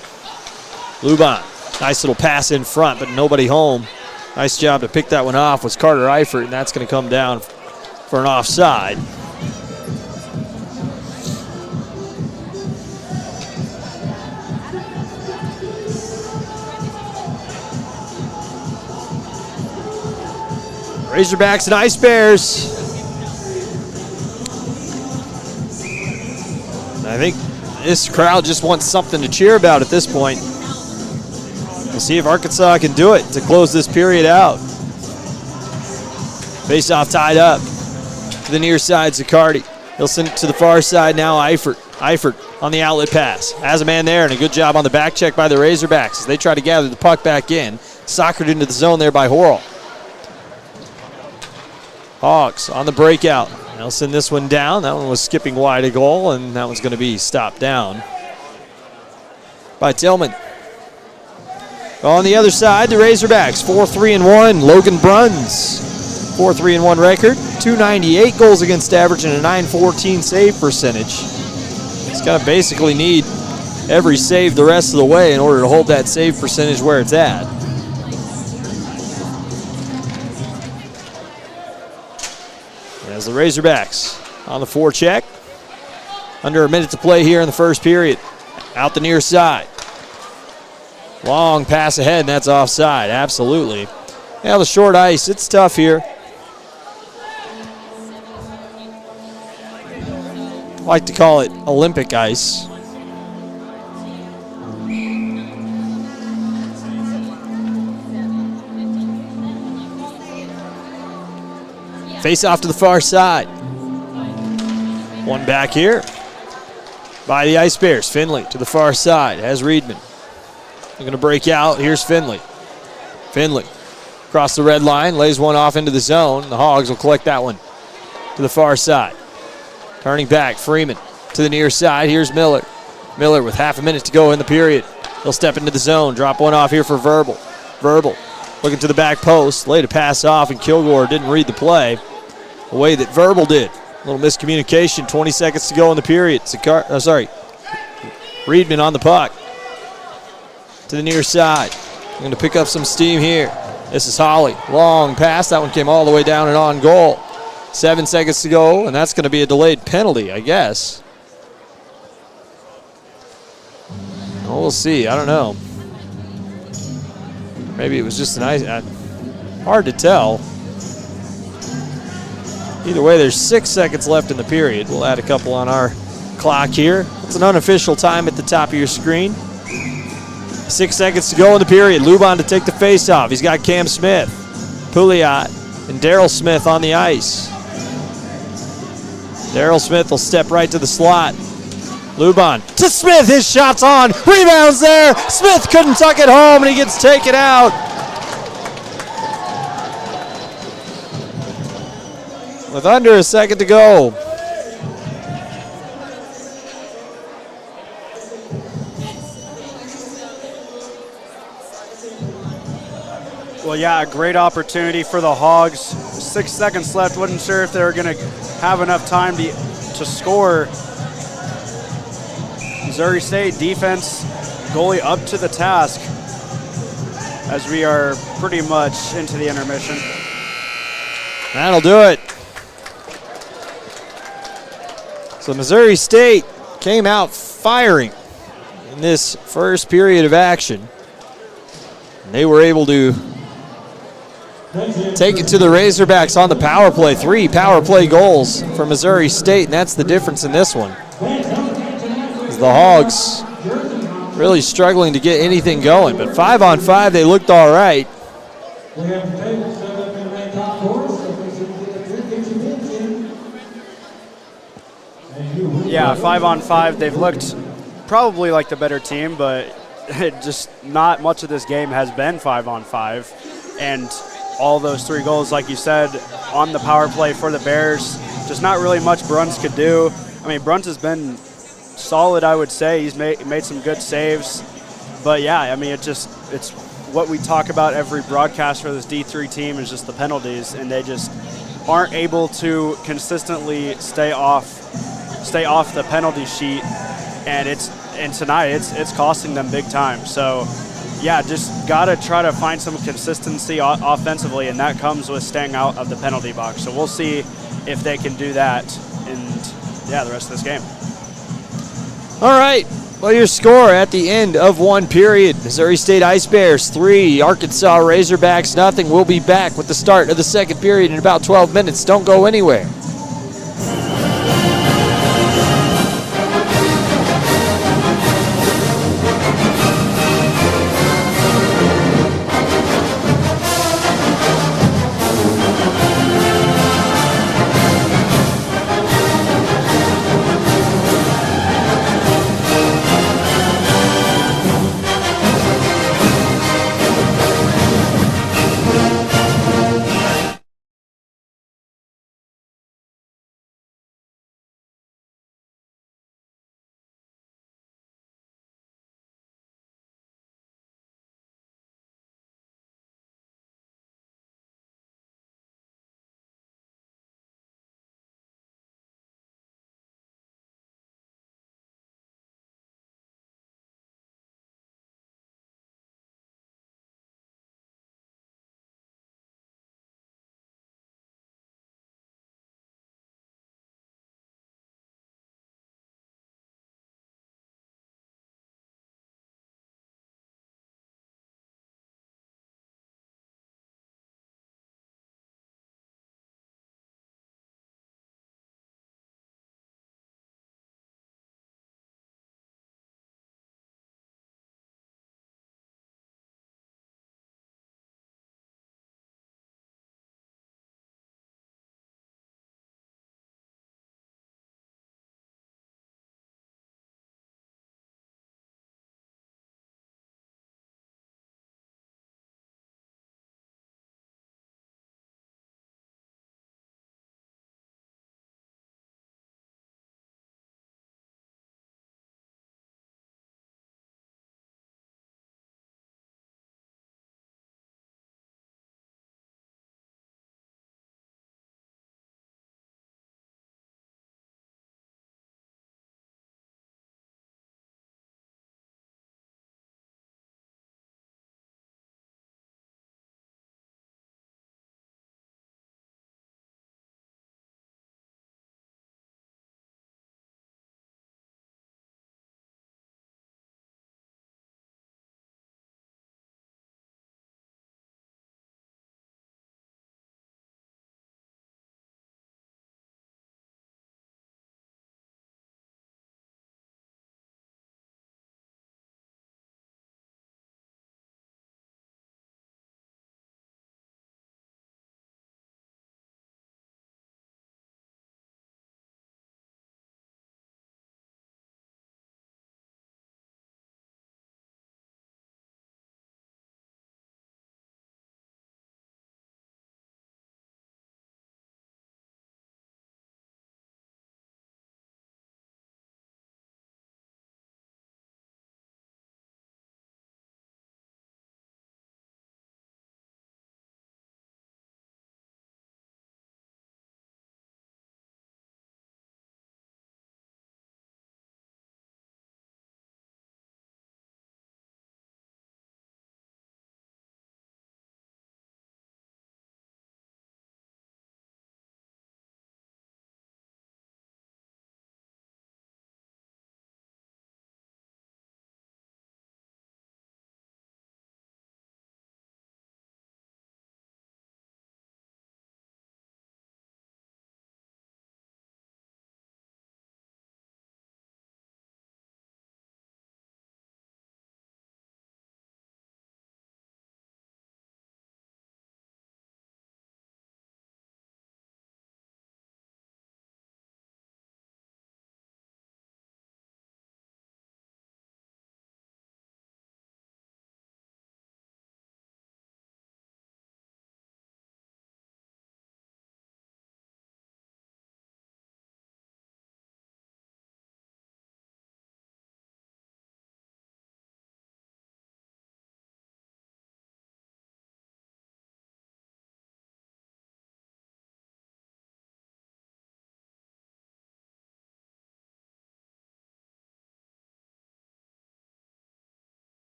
Luban, nice little pass in front, but nobody home. Nice job to pick that one off was Carter Eifert, and that's going to come down for an offside. Razorbacks and Ice Bears. I think this crowd just wants something to cheer about at this point. We'll see if Arkansas can do it to close this period out. Face-off tied up to the near side, Zaccardi. He'll send it to the far side now, Eifert. Eifert on the outlet pass. Has a man there, and a good job on the back check by the Razorbacks as they try to gather the puck back in. Soccered into the zone there by Horrell. Hogs on the breakout. They'll send this one down. That one was skipping wide a goal, and that one's going to be stopped down by Tillman. On the other side, the Razorbacks, 4-3-1. Logan Bruns, 4-3-1 record, 298 goals against average, and a 914 save percentage. He's got to basically need every save the rest of the way in order to hold that save percentage where it's at. As the Razorbacks on the forecheck. Under a minute to play here in the first period. Out the near side. Long pass ahead, and that's offside, absolutely. Yeah, the short ice, it's tough here. I like to call it Olympic ice. Face off to the far side. One back here by the Ice Bears. Finley to the far side has Reedman. They're going to break out. Here's Finley. Finley across the red line, lays one off into the zone. The Hogs will collect that one to the far side. Turning back, Freeman to the near side. Here's Miller. Miller with half a minute to go in the period. He'll step into the zone. Drop one off here for Verbal. Verbal looking to the back post. Laid a pass off, and Kilgore didn't read the play the way that Verbal did. A little miscommunication. 20 seconds to go in the period. Reedman on the puck. To the near side. Going to pick up some steam here. This is Holly. Long pass. That one came all the way down and on goal. 7 seconds to go, and that's going to be a delayed penalty, I guess. Well, we'll see. I don't know. Maybe it was just an ice. Hard to tell. Either way, there's 6 seconds left in the period. We'll add a couple on our clock here. It's an unofficial time at the top of your screen. 6 seconds to go in the period. Luban to take the face-off. He's got Cam Smith, Pouliot, and Daryl Smith on the ice. Daryl Smith will step right to the slot. Luban to Smith. His shot's on. Rebounds there. Smith couldn't tuck it home, and he gets taken out. With under a second to go. Well, yeah, a great opportunity for the Hogs. 6 seconds left. Wasn't sure if they were going to have enough time to score. Missouri State defense, goalie up to the task as we are pretty much into the intermission. That'll do it. So Missouri State came out firing in this first period of action. And they were able to take it to the Razorbacks on the power play. 3 power play goals for Missouri State, and that's the difference in this one. The Hogs really struggling to get anything going, but 5-on-5 they looked all right. Yeah, 5-on-5 they've looked probably like the better team, but just not much of this game has been 5-on-5, and all those 3 goals, like you said, on the power play for the Bears, just not really much Bruns could do. I mean, Bruns has been solid, I would say. He's made some good saves. But yeah, I mean, it's what we talk about every broadcast for this D3 team is just the penalties, and they just aren't able to consistently stay off the penalty sheet, and tonight it's costing them big time. So yeah, just gotta try to find some consistency offensively, and that comes with staying out of the penalty box. So we'll see if they can do that in the rest of this game. All right. Well, your score at the end of one period: Missouri State Ice Bears 3, Arkansas Razorbacks nothing. We'll be back with the start of the second period in about 12 minutes. Don't go anywhere.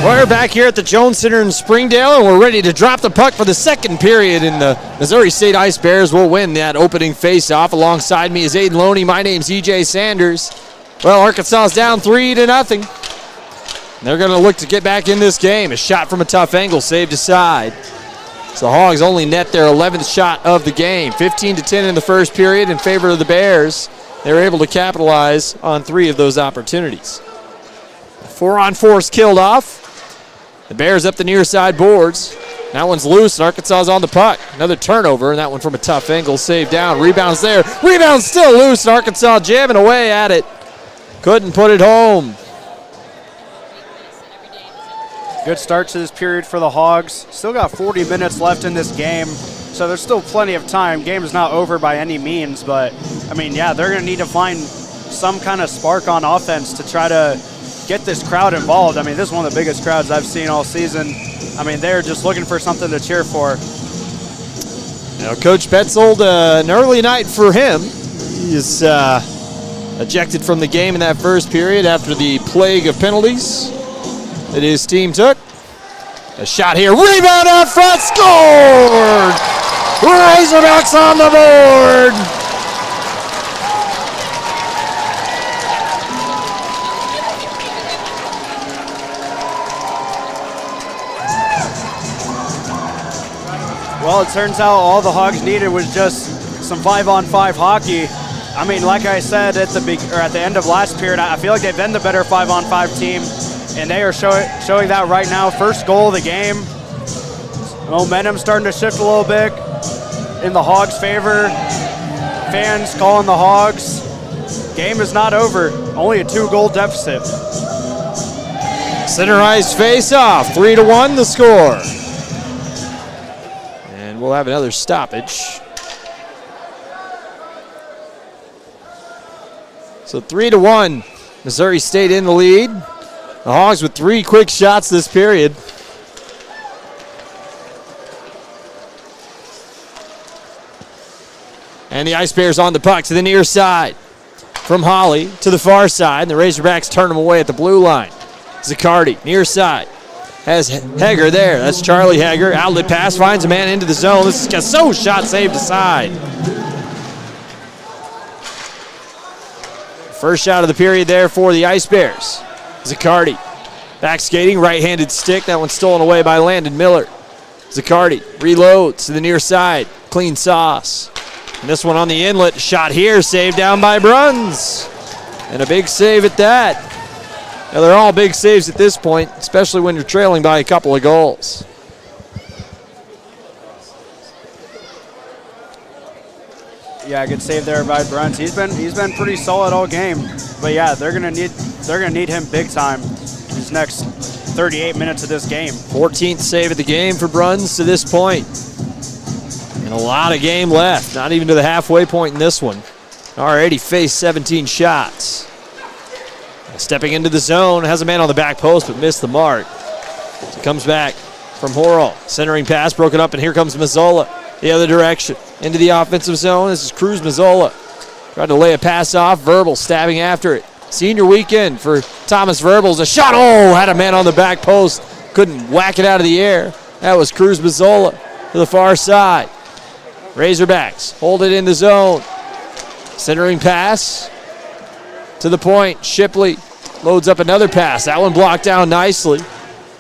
We're back here at the Jones Center in Springdale, and we're ready to drop the puck for the second period, and the Missouri State Ice Bears will win that opening face-off. Alongside me is Aidan Loney. My name's EJ Sanders. Well, Arkansas is down 3-0. They're going to look to get back in this game. A shot from a tough angle, saved aside. So the Hogs only net their 11th shot of the game. 15-10 in the first period in favor of the Bears. They were able to capitalize on 3 of those opportunities. 4-on-4's killed off. The Bears up the near side boards. That one's loose, and Arkansas is on the puck. Another turnover, and that one from a tough angle, saved down. Rebound's there. Rebound's still loose, and Arkansas jamming away at it. Couldn't put it home. Good start to this period for the Hogs. Still got 40 minutes left in this game, so there's still plenty of time. Game is not over by any means, but, I mean, yeah, they're going to need to find some kind of spark on offense to try to get this crowd involved. I mean, this is one of the biggest crowds I've seen all season. I mean, they're just looking for something to cheer for. Now, Coach Betzold, an early night for him. He is ejected from the game in that first period after the plague of penalties that his team took. A shot here, rebound out front, scored! Razorbacks on the board! Well, it turns out all the Hogs needed was just some 5-on-5 hockey. I mean, like I said at the end of last period, I feel like they've been the better 5-on-5 team, and they are showing that right now. First goal of the game. Momentum starting to shift a little bit in the Hogs' favor. Fans calling the Hogs. Game is not over. Only a 2-goal deficit. Center ice face-off. 3-1 the score. And we'll have another stoppage. So 3-1. Missouri State in the lead. The Hogs with 3 quick shots this period. And the Ice Bears on the puck to the near side. From Holly to the far side. And the Razorbacks turn them away at the blue line. Zaccardi, near side. Has Hager there. That's Charlie Hager. Outlet pass, finds a man into the zone. This is Casso, shot saved aside. First shot of the period there for the Ice Bears. Zaccardi, back skating, right-handed stick. That one's stolen away by Landon Miller. Zaccardi reloads to the near side. Clean sauce. And this one on the inlet. Shot here, saved down by Bruns. And a big save at that. Now, they're all big saves at this point, especially when you're trailing by a couple of goals. Yeah, good save there by Bruns. He's been pretty solid all game. But yeah, they're gonna need him big time these next 38 minutes of this game. 14th save of the game for Bruns to this point. And a lot of game left, not even to the halfway point in this one. Already faced 17 shots. Stepping into the zone, has a man on the back post, but missed the mark. So comes back from Horrell. Centering pass broken up, and here comes Mazzola. The other direction, into the offensive zone. This is Cruz Mazzola. Tried to lay a pass off. Verbal stabbing after it. Senior weekend for Thomas Verbals. A shot, had a man on the back post. Couldn't whack it out of the air. That was Cruz Mazzola to the far side. Razorbacks hold it in the zone. Centering pass to the point. Shipley loads up another pass. That one blocked down nicely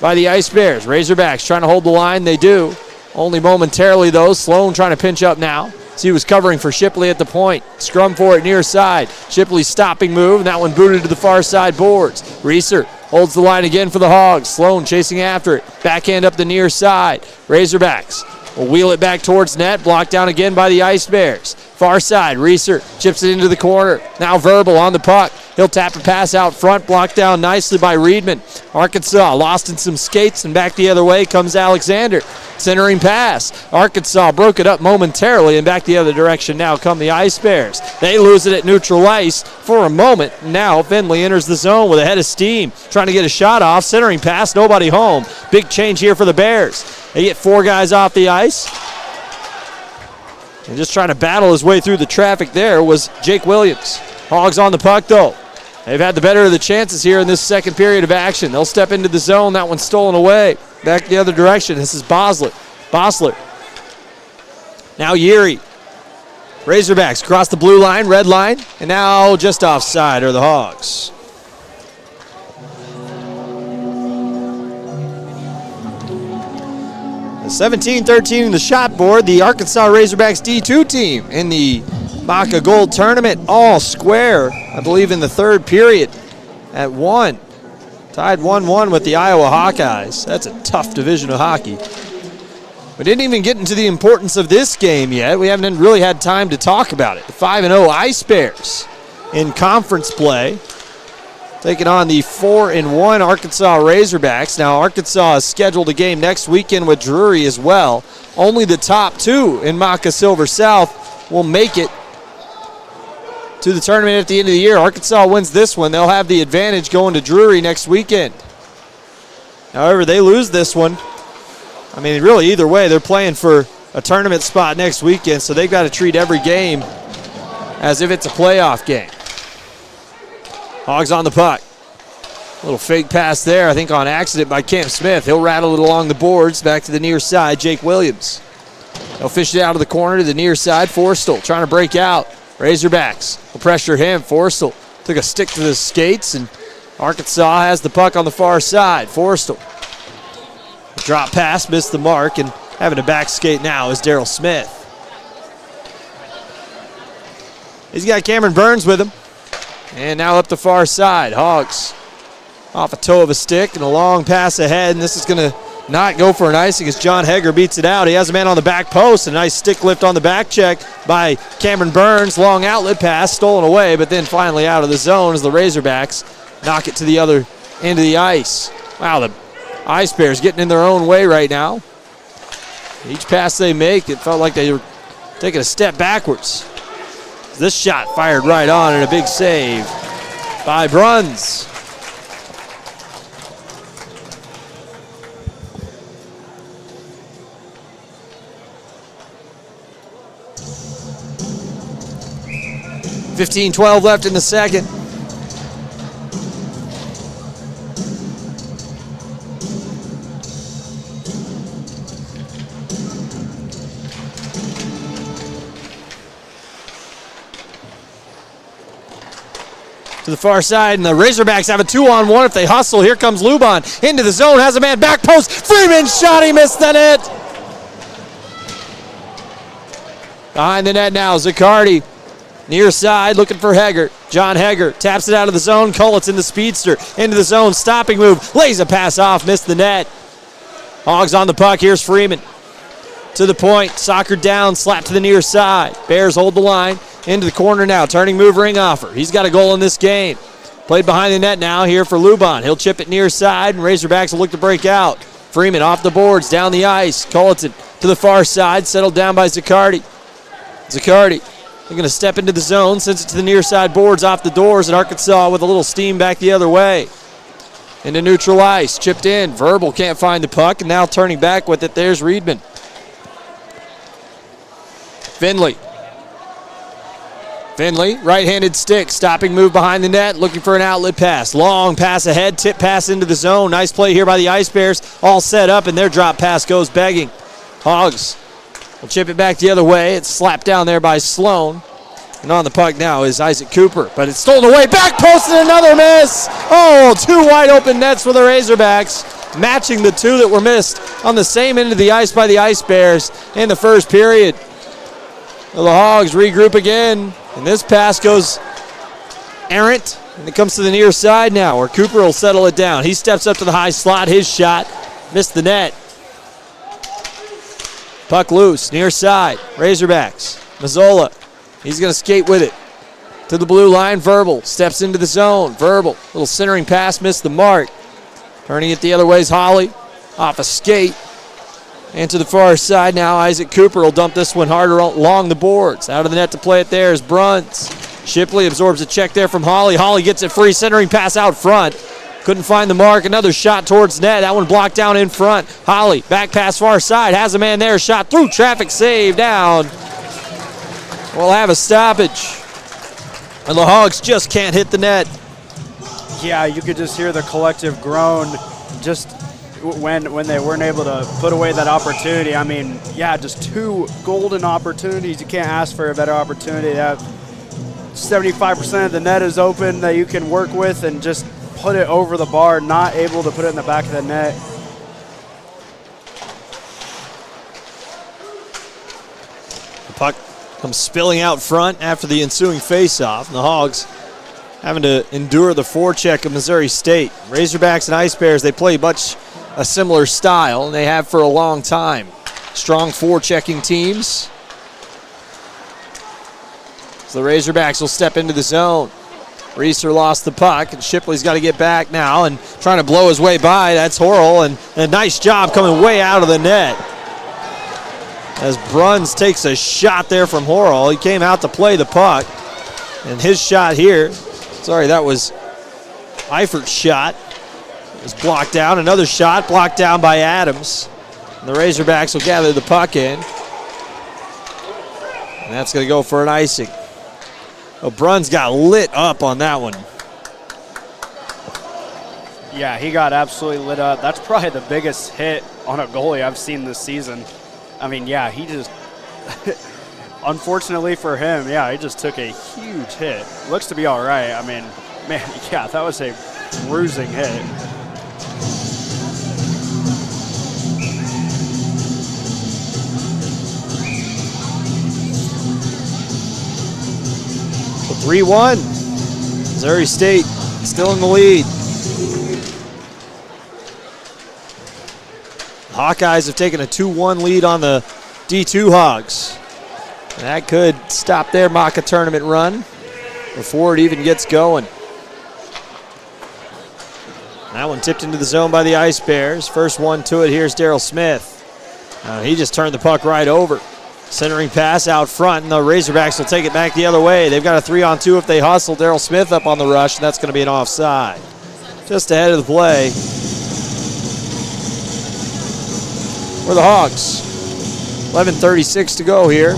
by the Ice Bears. Razorbacks trying to hold the line. They do. Only momentarily, though. Sloan trying to pinch up now. So he was covering for Shipley at the point. Scrum for it near side. Shipley's stopping move, and that one booted to the far side boards. Reeser holds the line again for the Hogs. Sloan chasing after it. Backhand up the near side. Razorbacks will wheel it back towards net. Blocked down again by the Ice Bears. Far side, Reeser chips it into the corner. Now Verbal on the puck. He'll tap a pass out front, blocked down nicely by Reedman. Arkansas lost in some skates, and back the other way comes Alexander. Centering pass. Arkansas broke it up momentarily, and back the other direction now come the Ice Bears. They lose it at neutral ice for a moment. Now Finley enters the zone with a head of steam, trying to get a shot off. Centering pass, nobody home. Big change here for the Bears. They get 4 guys off the ice. And just trying to battle his way through the traffic there was Jake Williams. Hogs on the puck, though. They've had the better of the chances here in this second period of action. They'll step into the zone. That one's stolen away. Back the other direction. This is Bossler. Now Yeary. Razorbacks across the blue line, red line, and now just offside are the Hogs. The 17-13 in the shot board, the Arkansas Razorbacks D2 team in the MACA Gold Tournament, all square, I believe, in the third period at 1. Tied 1-1 with the Iowa Hawkeyes. That's a tough division of hockey. We didn't even get into the importance of this game yet. We haven't really had time to talk about it. The 5-0 Ice Bears in conference play, taking on the 4-1 Arkansas Razorbacks. Now, Arkansas has scheduled a game next weekend with Drury as well. Only the top two in MACA Silver South will make it to the tournament at the end of the year. Arkansas wins this one. They'll have the advantage going to Drury next weekend. However, they lose this one. I mean, really, either way, they're playing for a tournament spot next weekend, so they've got to treat every game as if it's a playoff game. Hogs on the puck. A little fake pass there, I think on accident by Cam Smith. He'll rattle it along the boards back to the near side, Jake Williams. They'll fish it out of the corner to the near side. Forstall trying to break out. Razorbacks will pressure him. Forstall took a stick to the skates, and Arkansas has the puck on the far side. Forstall. Drop pass, missed the mark, and having a back skate now is Daryl Smith. He's got Cameron Burns with him. And now up the far side. Hogs off a toe of a stick and a long pass ahead, and this is going to not go for an icing as John Heger beats it out. He has a man on the back post. A nice stick lift on the back check by Cameron Burns. Long outlet pass stolen away, but then finally out of the zone as the Razorbacks knock it to the other end of the ice. Wow, the Ice Bears getting in their own way right now. Each pass they make, it felt like they were taking a step backwards. This shot fired right on and a big save by Bruns. .15-12 left in the second. To the far side, and the Razorbacks have a 2-on-1 if they hustle. Here comes Luban into the zone, has a man back post. Freeman shot, he missed the net. Behind the net now, Zaccardi. Near side, looking for Heger. John Heger taps it out of the zone. Kullitz in the speedster, into the zone, stopping move. Lays a pass off, missed the net. Hogs on the puck, here's Freeman. To the point, soccer down, slap to the near side. Bears hold the line. Into the corner now, turning move Ringoffer. He's got a goal in this game. Played behind the net now here for Luban. He'll chip it near side, and Razorbacks will look to break out. Freeman off the boards, down the ice. Culleton to the far side, settled down by Zaccardi. Zaccardi, they're going to step into the zone, sends it to the near side boards off the doors, and Arkansas with a little steam back the other way. Into neutral ice, chipped in. Verbal can't find the puck, and now turning back with it, there's Reedman. Finley, right-handed stick, stopping move behind the net, looking for an outlet pass. Long pass ahead, tip pass into the zone. Nice play here by the Ice Bears, all set up, and their drop pass goes begging. Hogs will chip it back the other way. It's slapped down there by Sloan. And on the puck now is Isaac Cooper, but it's stolen away. Back post and another miss. Oh, two wide open nets for the Razorbacks, matching the two that were missed on the same end of the ice by the Ice Bears in the first period. Well, the Hogs regroup again, and this pass goes errant, and it comes to the near side now where Cooper will settle it down. He steps up to the high slot. His shot missed the net. Puck loose, near side. Razorbacks. Mazzola. He's going to skate with it. To the blue line, Verbal. Steps into the zone. Verbal. Little centering pass, missed the mark. Turning it the other way is Holly. Off a skate. And to the far side now, Isaac Cooper will dump this one harder along the boards. Out of the net to play it there is Bruns. Shipley absorbs a check there from Holly. Holly gets it free, centering pass out front. Couldn't find the mark. Another shot towards net. That one blocked down in front. Holly, back pass far side. Has a man there. Shot through traffic. Save down. We'll have a stoppage. And the Hogs just can't hit the net. Yeah, you could just hear the collective groan just when they weren't able to put away that opportunity. I mean, yeah, just 2 golden opportunities. You can't ask for a better opportunity. 75% of the net is open that you can work with and just put it over the bar, not able to put it in the back of the net. The puck comes spilling out front after the ensuing faceoff, and the Hogs having to endure the forecheck of Missouri State. Razorbacks and Ice Bears, they play much a similar style, and they have for a long time. Strong forechecking teams. So the Razorbacks will step into the zone. Reeser lost the puck, and Shipley's got to get back now and trying to blow his way by. That's Horrell, and a nice job coming way out of the net. As Bruns takes a shot there from Horrell. He came out to play the puck, and his shot here, sorry, that was Eifert's shot. It was blocked down. Another shot blocked down by Adams. And the Razorbacks will gather the puck in. And that's going to go for an icing. Oh, Bruns got lit up on that one. Yeah, he got absolutely lit up. That's probably the biggest hit on a goalie I've seen this season. I mean, yeah, he just, unfortunately for him, yeah, he just took a huge hit. Looks to be all right. I mean, man, yeah, that was a bruising hit. So 3-1. Missouri State still in the lead. Hawkeyes have taken a 2-1 lead on the D2 Hogs. And that could stop their Maka tournament run before it even gets going. That one tipped into the zone by the Ice Bears. First one to it, here's Daryl Smith. He just turned the puck right over. Centering pass out front, and the Razorbacks will take it back the other way. They've got a 3-on-2 if they hustle. Daryl Smith up on the rush, and that's going to be an offside. Just ahead of the play for the Hogs. 11:36 to go here.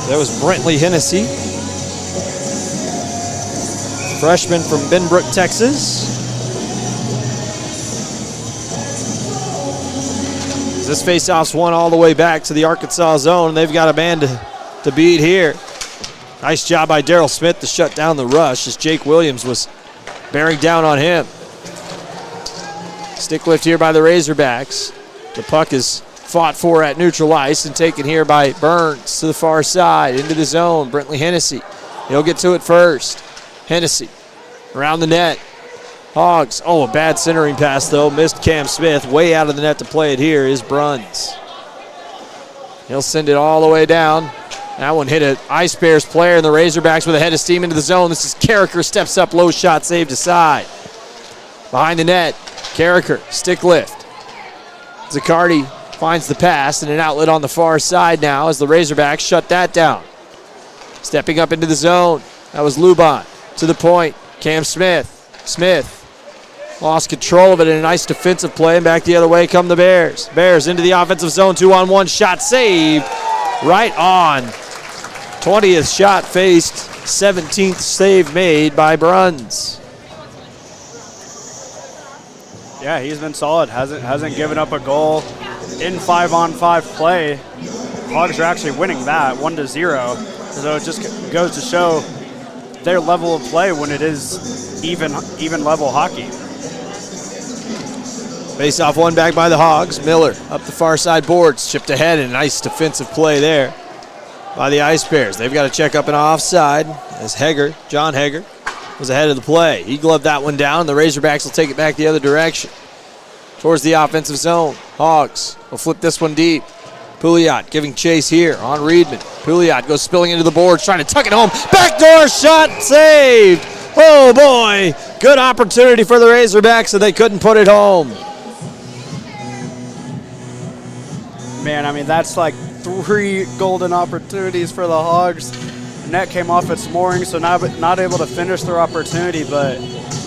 That was Brentley Hennessy, freshman from Benbrook, Texas. This faceoff's won all the way back to the Arkansas zone. They've got a man to beat here. Nice job by Daryl Smith to shut down the rush as Jake Williams was bearing down on him. Stick lift here by the Razorbacks. The puck is fought for at neutral ice and taken here by Burns to the far side into the zone. Brentley Hennessy, he'll get to it first. Hennessy around the net. Hogs, oh, a bad centering pass though. Missed Cam Smith. Way out of the net to play it here is Bruns. He'll send it all the way down. That one hit an Ice Bears player, and the Razorbacks with a head of steam into the zone. This is Carricker, steps up, low shot, saved aside. Behind the net, Carricker, stick lift. Zaccardi finds the pass and an outlet on the far side now as the Razorbacks shut that down. Stepping up into the zone, that was Luban. To the point, Cam Smith. Smith lost control of it in a nice defensive play, and back the other way come the Bears. Bears into the offensive zone, 2-on-1 shot saved right on. 20th shot faced, 17th save made by Bruns. Yeah, he's been solid. Hasn't given up a goal in 5-on-5 play. Hogs are actually winning that 1-0. So it just goes to show their level of play when it is even level hockey. Face off one back by the Hogs. Miller up the far side boards, chipped ahead, and a nice defensive play there by the Ice Bears. They've got to check up an offside as John Heger, was ahead of the play. He gloved that one down. The Razorbacks will take it back the other direction towards the offensive zone. Hogs will flip this one deep. Pouliot giving chase here on Reedman. Pouliot goes spilling into the boards, trying to tuck it home. Backdoor shot saved. Oh boy, good opportunity for the Razorbacks, and they couldn't put it home. Man, I mean, that's like 3 golden opportunities for the Hogs. Net came off its moorings, so not able to finish their opportunity, but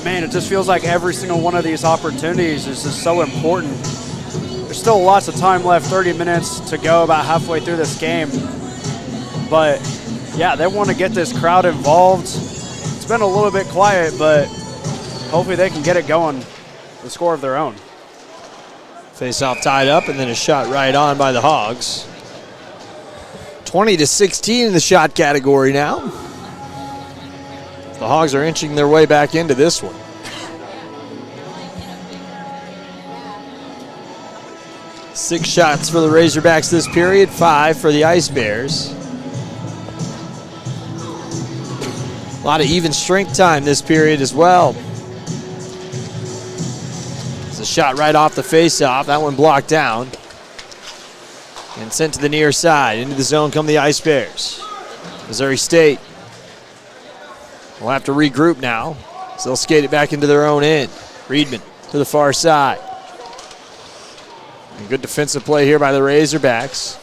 man, it just feels like every single one of these opportunities is just so important. There's still lots of time left, 30 minutes to go, about halfway through this game. But yeah, they want to get this crowd involved. It's been a little bit quiet, but hopefully they can get it going, the score of their own. Face-off tied up, and then a shot right on by the Hogs. 20-16 in the shot category now. The Hogs are inching their way back into this one. Six shots for the Razorbacks this period, 5 for the Ice Bears. A lot of even strength time this period as well. It's a shot right off the face-off. That one blocked down. And sent to the near side. Into the zone come the Ice Bears. Missouri State will have to regroup now. So they'll skate it back into their own end. Reedman to the far side. And good defensive play here by the Razorbacks.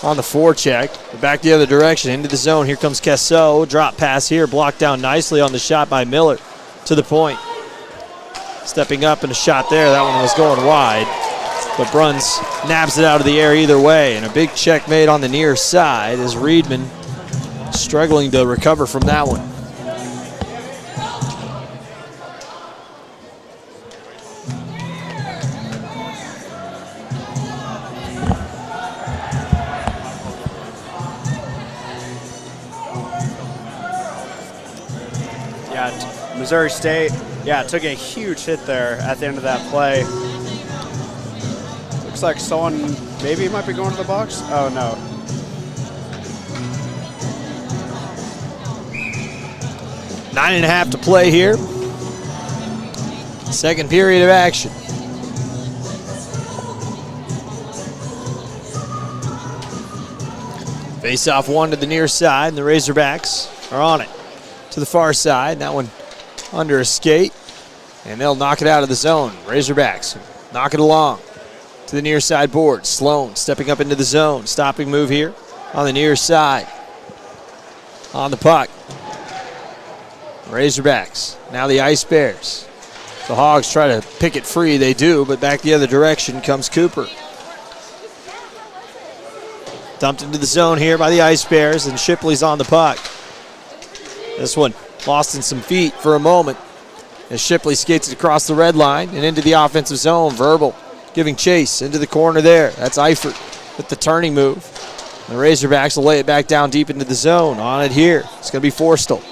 On the forecheck, back the other direction, into the zone. Here comes Casso. Drop pass here, blocked down nicely on the shot by Miller. To the point. Stepping up and a shot there. That one was going wide. But Bruns nabs it out of the air either way. And a big check made on the near side as Reedman struggling to recover from that one. Missouri State, took a huge hit there at the end of that play. Looks like someone maybe might be going to the box. Oh, no. 9.5 to play here. Second period of action. Face-off one to the near side, and the Razorbacks are on it. To the far side, that one under a skate, and they'll knock it out of the zone. Razorbacks knock it along to the near side board. Sloan stepping up into the zone. Stopping move here on the near side. On the puck. Razorbacks, now the Ice Bears. The Hogs try to pick it free. They do, but back the other direction comes Cooper. Dumped into the zone here by the Ice Bears, and Shipley's on the puck. This one lost in some feet for a moment as Shipley skates it across the red line and into the offensive zone. Verbal giving chase into the corner there. That's Eifert with the turning move. The Razorbacks will lay it back down deep into the zone. On it here, it's going to be Forstel.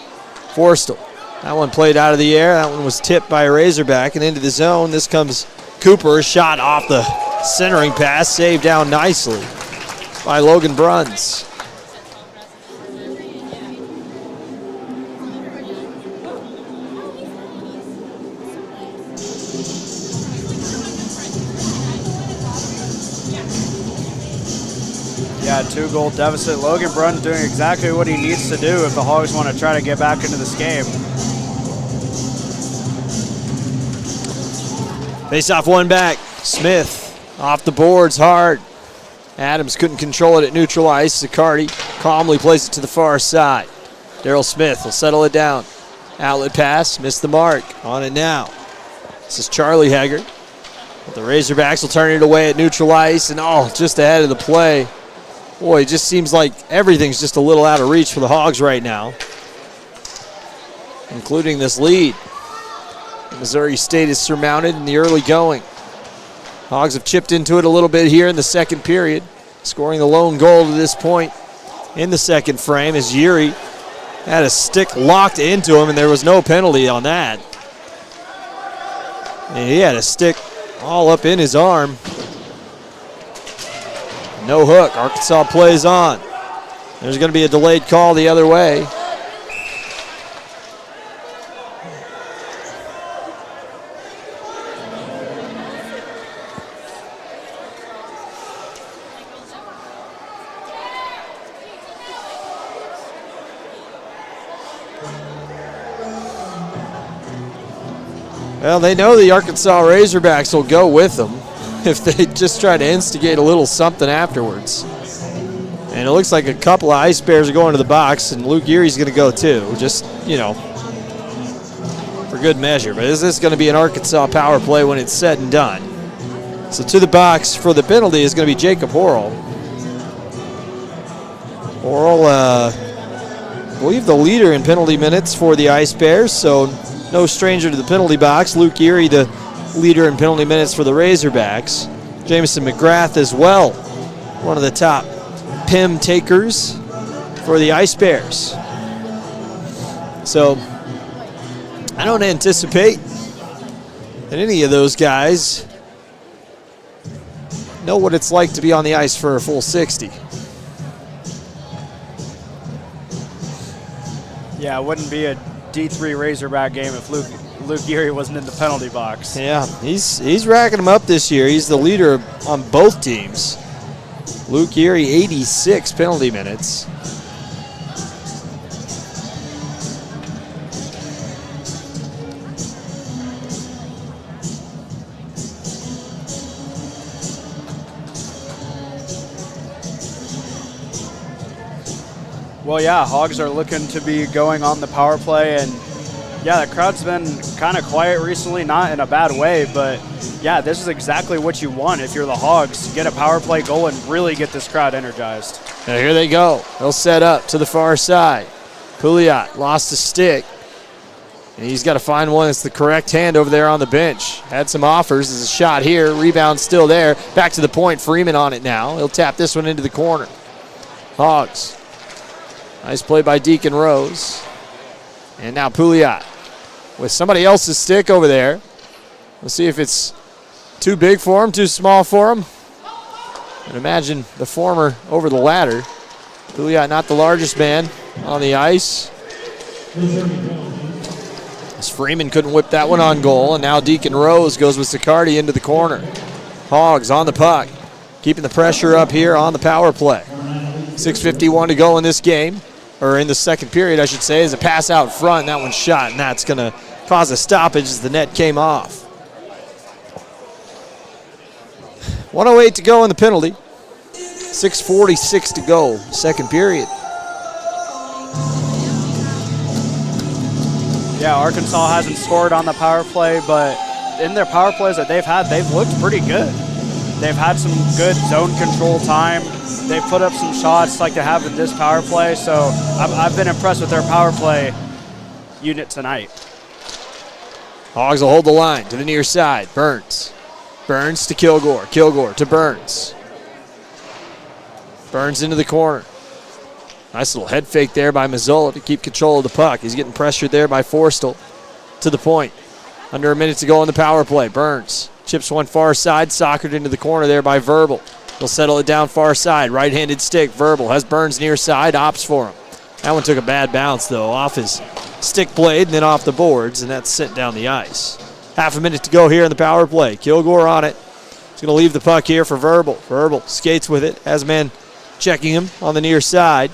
That one played out of the air. That one was tipped by a Razorback and into the zone. This comes Cooper, shot off the centering pass, saved down nicely by Logan Bruns. Yeah, 2-goal deficit. Logan Bruns doing exactly what he needs to do if the Hogs want to try to get back into this game. Face-off one back. Smith off the boards hard. Adams couldn't control it at neutral ice. Zaccardi calmly plays it to the far side. Daryl Smith will settle it down. Outlet pass, missed the mark. On it now. This is Charlie Haggard. But the Razorbacks will turn it away at neutral ice, and just ahead of the play. Boy, it just seems like everything's just a little out of reach for the Hogs right now, including this lead. Missouri State is surmounted in the early going. Hogs have chipped into it a little bit here in the second period, scoring the lone goal to this point in the second frame as Yuri had a stick locked into him, and there was no penalty on that. And he had a stick all up in his arm. No hook. Arkansas plays on. There's going to be a delayed call the other way. Well, they know the Arkansas Razorbacks will go with them if they just try to instigate a little something afterwards. And it looks like a couple of Ice Bears are going to the box, and Luke Erie's going to go too, just, for good measure. But is this going to be an Arkansas power play when it's said and done? So to the box for the penalty is going to be Jacob Horrell. Horrell I believe the leader in penalty minutes for the Ice Bears, so no stranger to the penalty box. Luke Erie, the leader in penalty minutes for the Razorbacks. Jamison McGrath as well, one of the top PIM takers for the Ice Bears. So I don't anticipate that any of those guys know what it's like to be on the ice for a full 60. Yeah, it wouldn't be a D3 Razorback game if Luke Geary wasn't in the penalty box. Yeah, he's racking them up this year. He's the leader on both teams. Luke Geary, 86 penalty minutes. Well, yeah, Hogs are looking to be going on the power play, and yeah, the crowd's been kind of quiet recently, not in a bad way, but yeah, this is exactly what you want if you're the Hogs. Get a power play goal and really get this crowd energized. Now here they go. They'll set up to the far side. Pouliot lost a stick, and he's got to find one that's the correct hand over there on the bench. Had some offers. There's a shot here. Rebound still there. Back to the point. Freeman on it now. He'll tap this one into the corner. Hogs. Nice play by Deacon Rose. And now Pouliot with somebody else's stick over there. We'll see if it's too big for him, too small for him. And imagine the former over the latter. Pouliot not the largest man on the ice. As Freeman couldn't whip that one on goal. And now Deacon Rose goes with Sicardi into the corner. Hogs on the puck. Keeping the pressure up here on the power play. 6:51 to go in this game. Or in the second period, I should say, is a pass out front. And that one's shot, and that's going to cause a stoppage as the net came off. 1:08 to go in the penalty. 6:46 to go, second period. Yeah, Arkansas hasn't scored on the power play, but in their power plays that they've had, they've looked pretty good. They've had some good zone control time. They've put up some shots like they have in this power play, so I've been impressed with their power play unit tonight. Hogs will hold the line to the near side. Burns. Burns to Kilgore. Kilgore to Burns. Burns into the corner. Nice little head fake there by Mazzola to keep control of the puck. He's getting pressured there by Forstall. To the point. Under a minute to go on the power play. Burns chips one far side, soccered into the corner there by Verbal. He'll settle it down far side. Right-handed stick. Verbal has Burns near side. Opts for him. That one took a bad bounce, though, off his stick blade and then off the boards, and that's sent down the ice. Half a minute to go here in the power play. Kilgore on it. He's going to leave the puck here for Verbal. Verbal skates with it. Has man checking him on the near side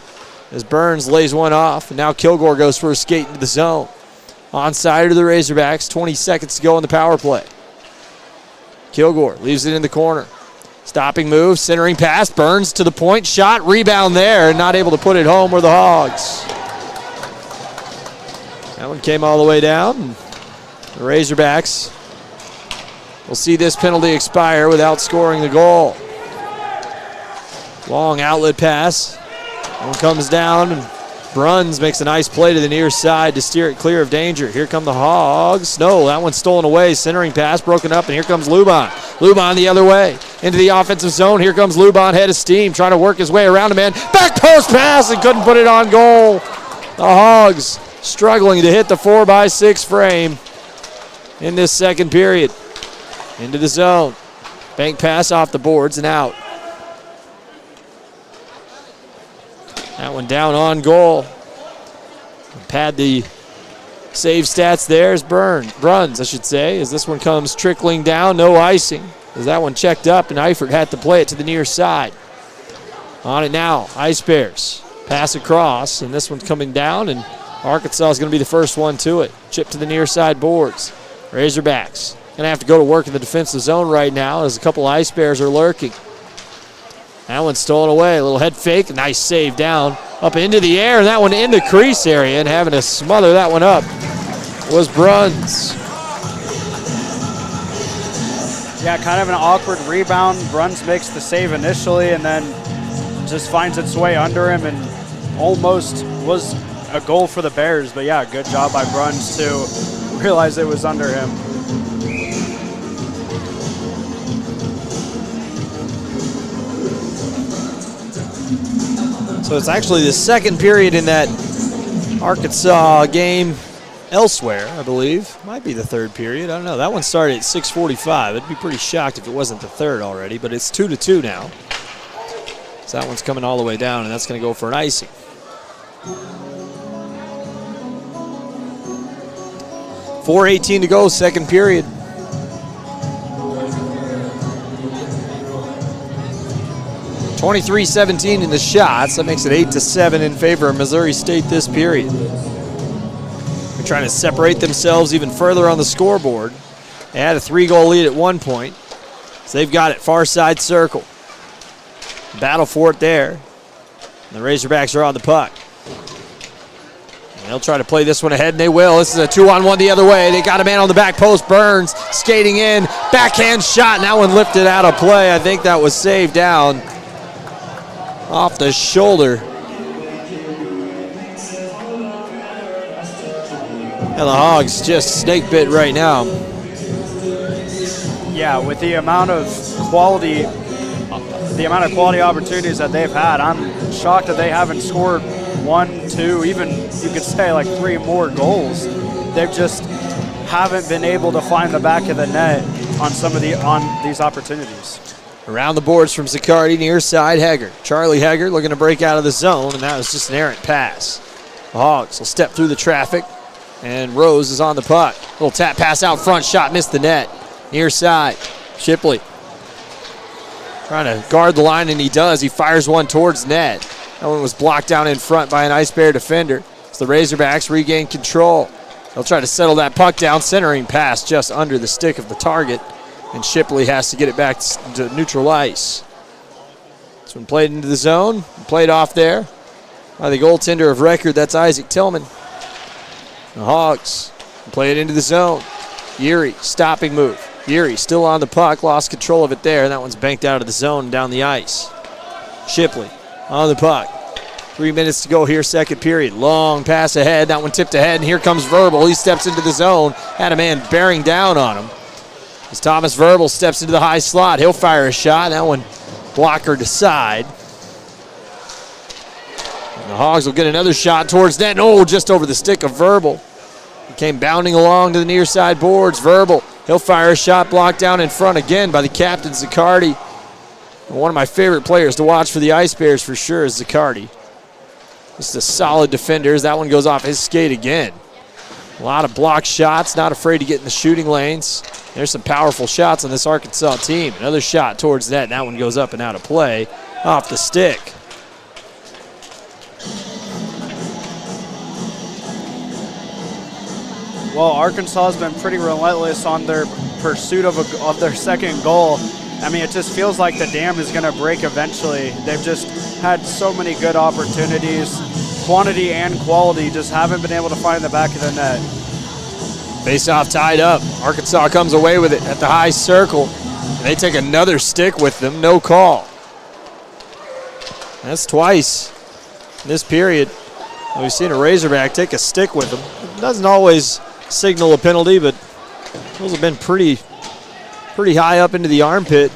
as Burns lays one off, and now Kilgore goes for a skate into the zone. Onside to the Razorbacks. 20 seconds to go in the power play. Kilgore leaves it in the corner. Stopping move, centering pass, Burns to the point, shot, rebound there, not able to put it home, were the Hogs. That one came all the way down. The Razorbacks will see this penalty expire without scoring the goal. Long outlet pass. One comes down, and Bruns makes a nice play to the near side to steer it clear of danger. Here come the Hogs. No, that one's stolen away. Centering pass broken up, and here comes Luban. Luban the other way into the offensive zone. Here comes Luban, head of steam, trying to work his way around a man. Back post pass and couldn't put it on goal. The Hogs struggling to hit the 4x6 frame in this second period. Into the zone. Bank pass off the boards and out. That one down on goal. Pad the save stats there as Bruns, I should say, as this one comes trickling down, no icing. As that one checked up, and Eifert had to play it to the near side. On it now, Ice Bears. Pass across, and this one's coming down, and Arkansas is going to be the first one to it. Chip to the near side boards. Razorbacks going to have to go to work in the defensive zone right now as a couple Ice Bears are lurking. That one's stolen away. A little head fake. Nice save down. Up into the air. And that one in the crease area. And having to smother that one up was Bruns. Yeah, kind of an awkward rebound. Bruns makes the save initially and then just finds its way under him and almost was a goal for the Bears. But yeah, good job by Bruns to realize it was under him. So it's actually the second period in that Arkansas game elsewhere, I believe. Might be the third period. I don't know. That one started at 6:45. I'd be pretty shocked if it wasn't the third already, but it's 2-2 now. So that one's coming all the way down, and that's going to go for an icing. .4:18 to go, second period. .23-17 in the shots. That makes it 8-7 in favor of Missouri State this period. They're trying to separate themselves even further on the scoreboard. They had a 3-goal lead at one point, so they've got it far side circle. Battle for it there. And the Razorbacks are on the puck. And they'll try to play this one ahead, and they will. This is a 2-on-1 the other way. They got a man on the back post. Burns skating in. Backhand shot, and that one lifted out of play. I think that was saved down off the shoulder. And the Hogs just snake bit right now. Yeah, with the amount of quality opportunities that they've had, I'm shocked that they haven't scored 1, 2, even you could say like 3 more goals. They just haven't been able to find the back of the net on these opportunities. Around the boards from Zaccardi, near side Hegger. Charlie Hegger looking to break out of the zone, and that was just an errant pass. The Hogs will step through the traffic, and Rose is on the puck. Little tap pass out front, shot missed the net. Near side, Shipley trying to guard the line, and he does. He fires one towards net. That one was blocked down in front by an Ice Bear defender. So the Razorbacks regain control. They'll try to settle that puck down, centering pass just under the stick of the target. And Shipley has to get it back to neutral ice. This one played into the zone, played off there by the goaltender of record. That's Isaac Tillman. The Hogs play it into the zone. Yeary, stopping move. Yeary still on the puck, lost control of it there, and that one's banked out of the zone and down the ice. Shipley on the puck. 3 minutes to go here, second period. Long pass ahead, that one tipped ahead, and here comes Verbal. He steps into the zone, had a man bearing down on him. As Thomas Verbal steps into the high slot, he'll fire a shot. That one blocker to side. And the Hogs will get another shot towards net. Oh, just over the stick of Verbal. He came bounding along to the near side boards. Verbal, he'll fire a shot blocked down in front again by the captain, Zaccardi. One of my favorite players to watch for the Ice Bears for sure is Zaccardi. Just a solid defender. That one goes off his skate again. A lot of block shots, not afraid to get in the shooting lanes. There's some powerful shots on this Arkansas team. Another shot towards net, and that one goes up and out of play off the stick. Well, Arkansas has been pretty relentless on their pursuit of their second goal. I mean, it just feels like the dam is going to break eventually. They've just had so many good opportunities. Quantity and quality just haven't been able to find the back of the net. Face-off tied up. Arkansas comes away with it at the high circle. And they take another stick with them, no call. That's twice in this period. We've seen a Razorback take a stick with them. It doesn't always signal a penalty, but those have been pretty high up into the armpit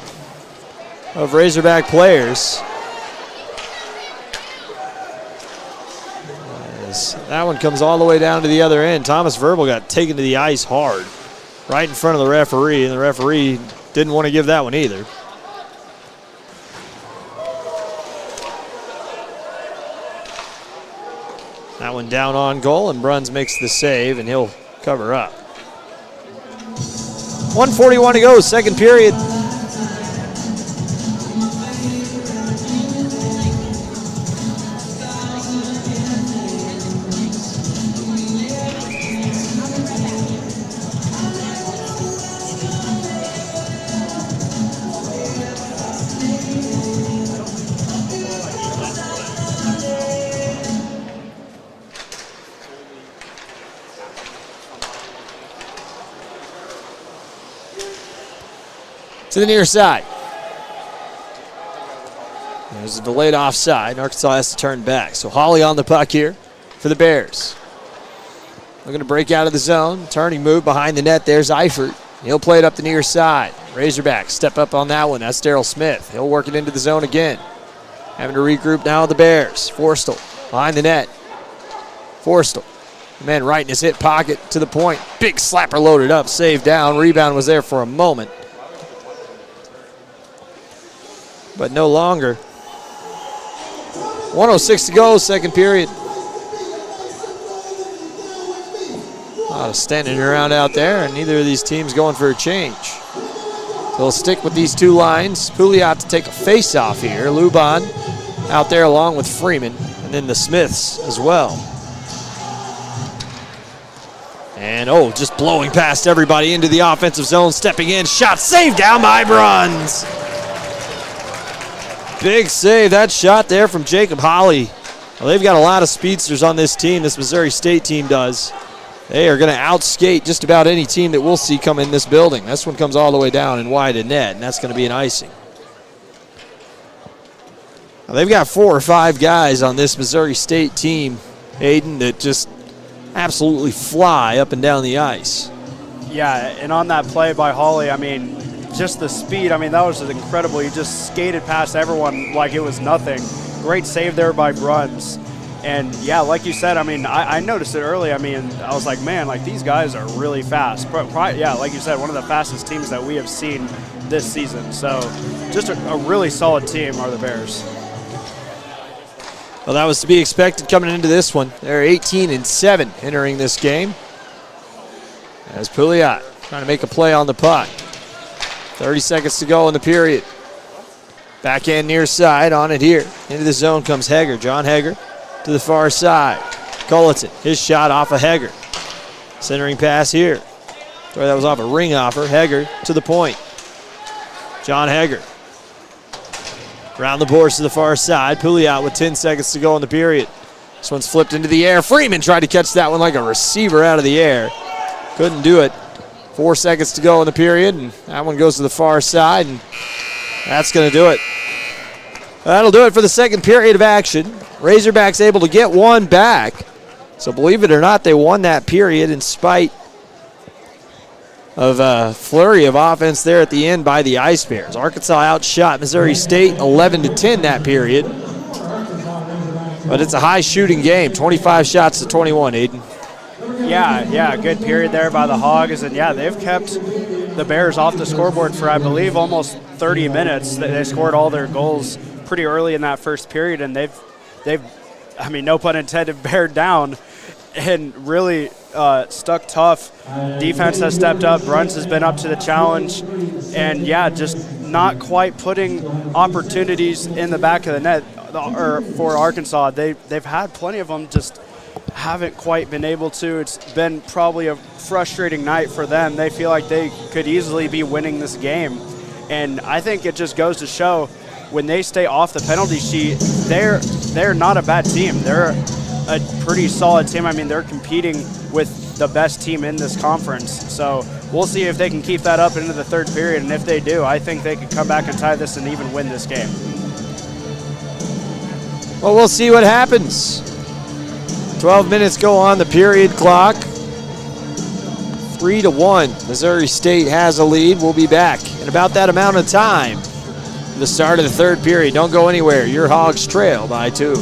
of Razorback players. That one comes all the way down to the other end. Thomas Verbal got taken to the ice hard, right in front of the referee, and the referee didn't want to give that one either. That one down on goal, and Bruns makes the save, and he'll cover up. 1:41 to go, second period. To the near side. There's a delayed offside. Arkansas has to turn back. So Hawley on the puck here for for the Bears. Looking to break out of the zone. Turning move behind the net. There's Eifert. He'll play it up the near side. Razorbacks step up on that one. That's Daryl Smith. He'll work it into the zone again. Having to regroup now with the Bears. Forstall behind the net. Forstall. Man right in his hip pocket to the point. Big slapper loaded up. Save down. Rebound was there for a moment. But no longer. 1:06 to go, second period. A lot of standing around out there, and neither of these teams going for a change. So they'll stick with these two lines. Pouliot to take a face-off here. Luban out there along with Freeman, and then the Smiths as well. And, just blowing past everybody into the offensive zone, stepping in. Shot saved down by Bruns. Big save, that shot there from Jacob Holly. Well, they've got a lot of speedsters on this team, this Missouri State team does. They are going to outskate just about any team that we'll see come in this building. This one comes all the way down and wide of net, and that's going to be an icing. Now, they've got 4 or 5 guys on this Missouri State team, Aidan, that just absolutely fly up and down the ice. Yeah, and on that play by Holly, I mean, just the speed, I mean, that was incredible. He just skated past everyone like it was nothing. Great save there by Bruns. And, yeah, like you said, I mean, I noticed it early. I mean, I was like, man, like these guys are really fast. But, yeah, like you said, one of the fastest teams that we have seen this season. So just a really solid team are the Bears. Well, that was to be expected coming into this one. They're 18-7 entering this game. As Pouliot trying to make a play on the puck. 30 seconds to go in the period. Backhand near side on it here. Into the zone comes Hager. John Hager to the far side. Culleton, his shot off of Hager. Centering pass here. Sorry, that was off a ring offer. Hager to the point. John Hager. Around the boards to the far side. Pouliot with 10 seconds to go in the period. This one's flipped into the air. Freeman tried to catch that one like a receiver out of the air. Couldn't do it. 4 seconds to go in the period, and that one goes to the far side, and that's going to do it. That'll do it for the second period of action. Razorbacks able to get one back. So believe it or not, they won that period in spite of a flurry of offense there at the end by the Ice Bears. Arkansas outshot Missouri State 11-10 that period. But it's a high shooting game, 25 shots to 21, Aidan. Yeah, good period there by the Hogs, and yeah, they've kept the Bears off the scoreboard for, I believe, almost 30 minutes. They scored all their goals pretty early in that first period, and they've, I mean, no pun intended, bared down and really stuck tough. Defense has stepped up. Bruns has been up to the challenge, and yeah, just not quite putting opportunities in the back of the net for Arkansas. They've had plenty of them, just haven't quite been able to. It's been probably a frustrating night for them. They feel like they could easily be winning this game. And I think it just goes to show when they stay off the penalty sheet, they're not a bad team. They're a pretty solid team. I mean, they're competing with the best team in this conference. So we'll see if they can keep that up into the third period. And if they do, I think they could come back and tie this and even win this game. Well, we'll see what happens. 12 minutes go on the period clock. 3-1. Missouri State has a lead. We'll be back in about that amount of time. The start of the third period. Don't go anywhere. Your Hogs trail by 2.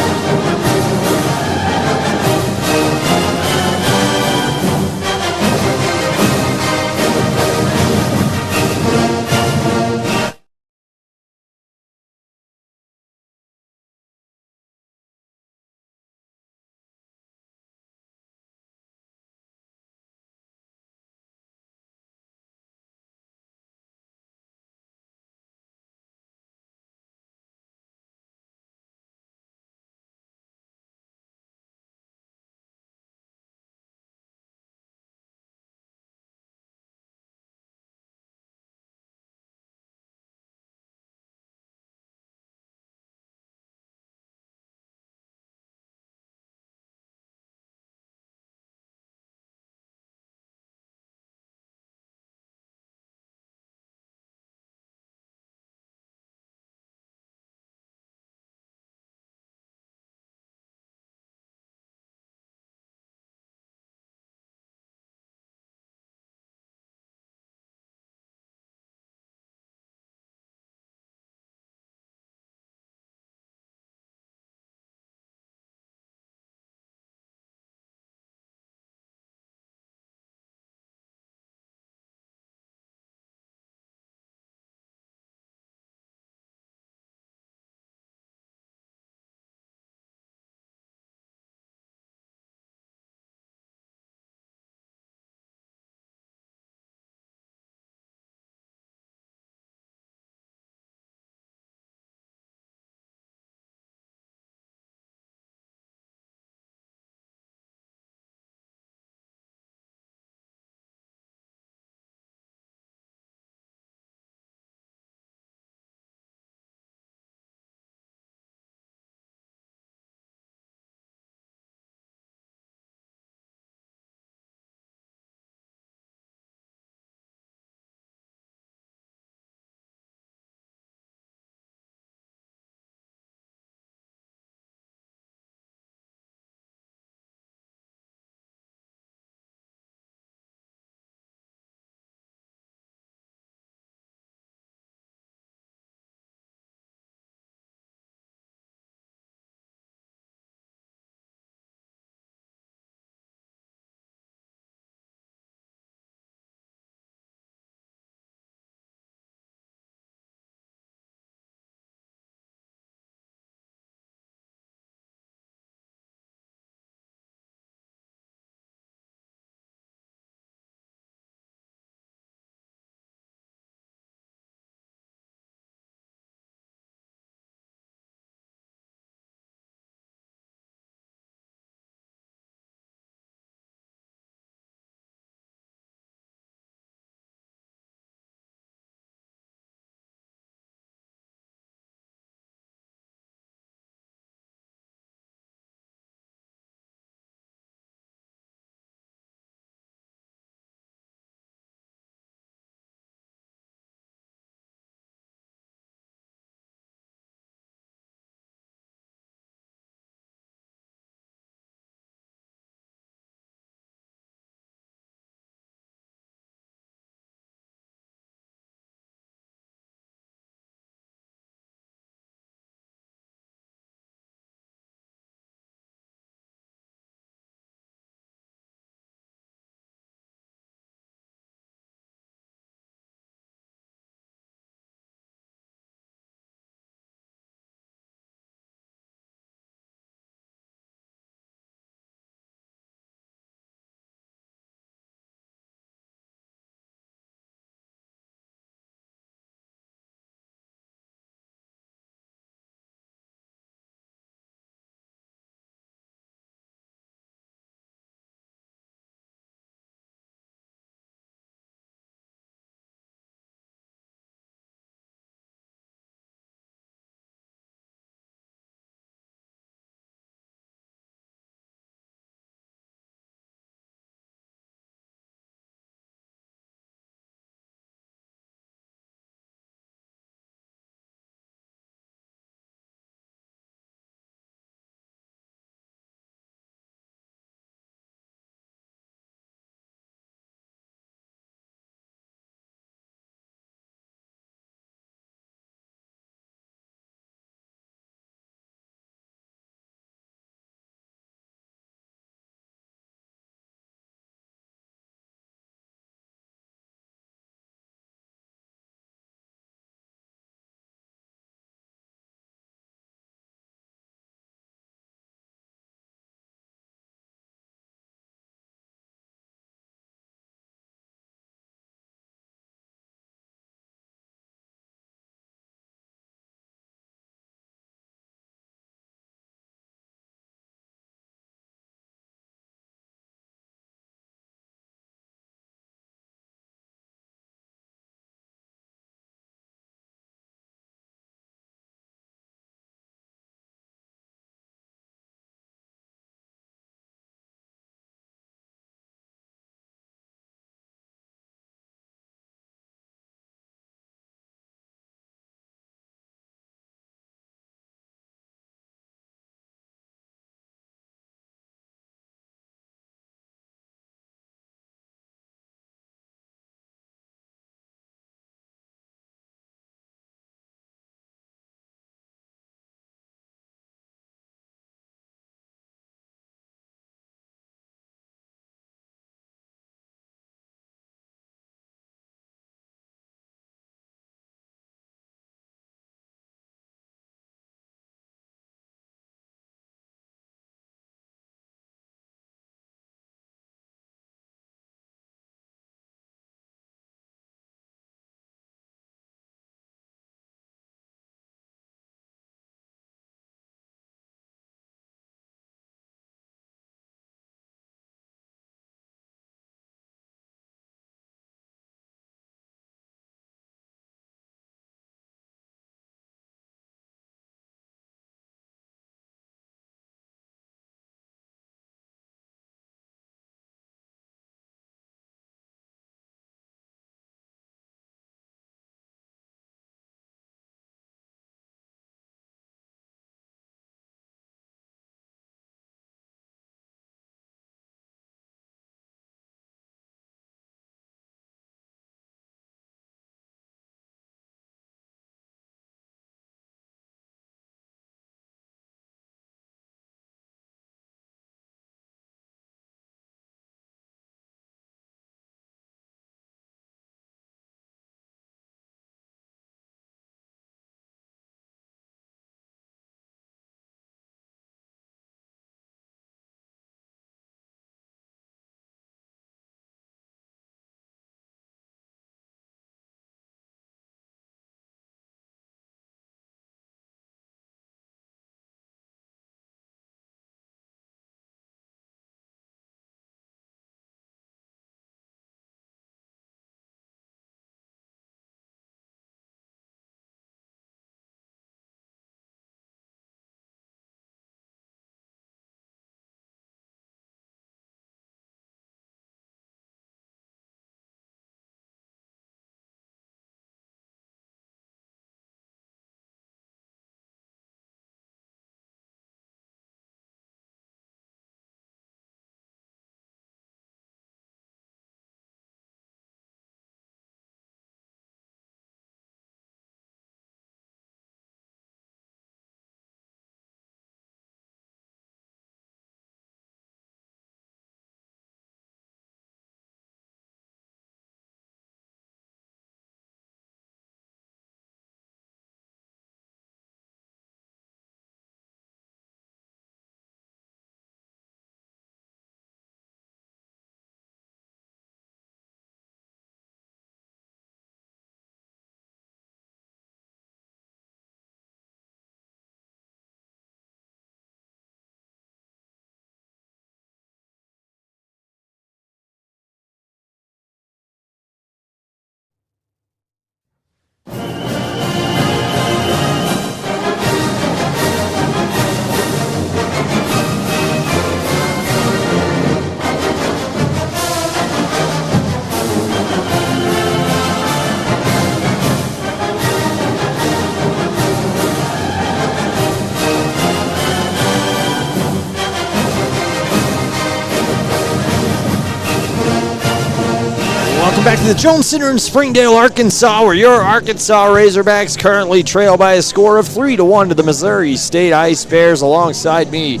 Welcome back to the Jones Center in Springdale, Arkansas, where your Arkansas Razorbacks currently trail by a score of 3-1 to the Missouri State Ice Bears. Alongside me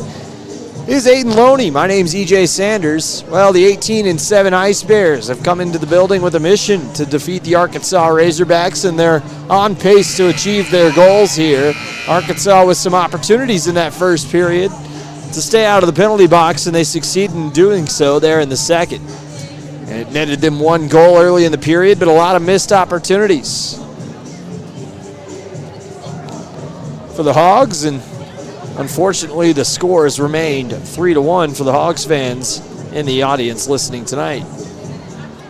is Aidan Loney. My name's EJ Sanders. Well, the 18-7 Ice Bears have come into the building with a mission to defeat the Arkansas Razorbacks, and they're on pace to achieve their goals here. Arkansas with some opportunities in that first period to stay out of the penalty box, and they succeed in doing so there in the second. And it netted them one goal early in the period, but a lot of missed opportunities for the Hogs, and unfortunately the score has remained 3-1 for the Hogs fans in the audience listening tonight.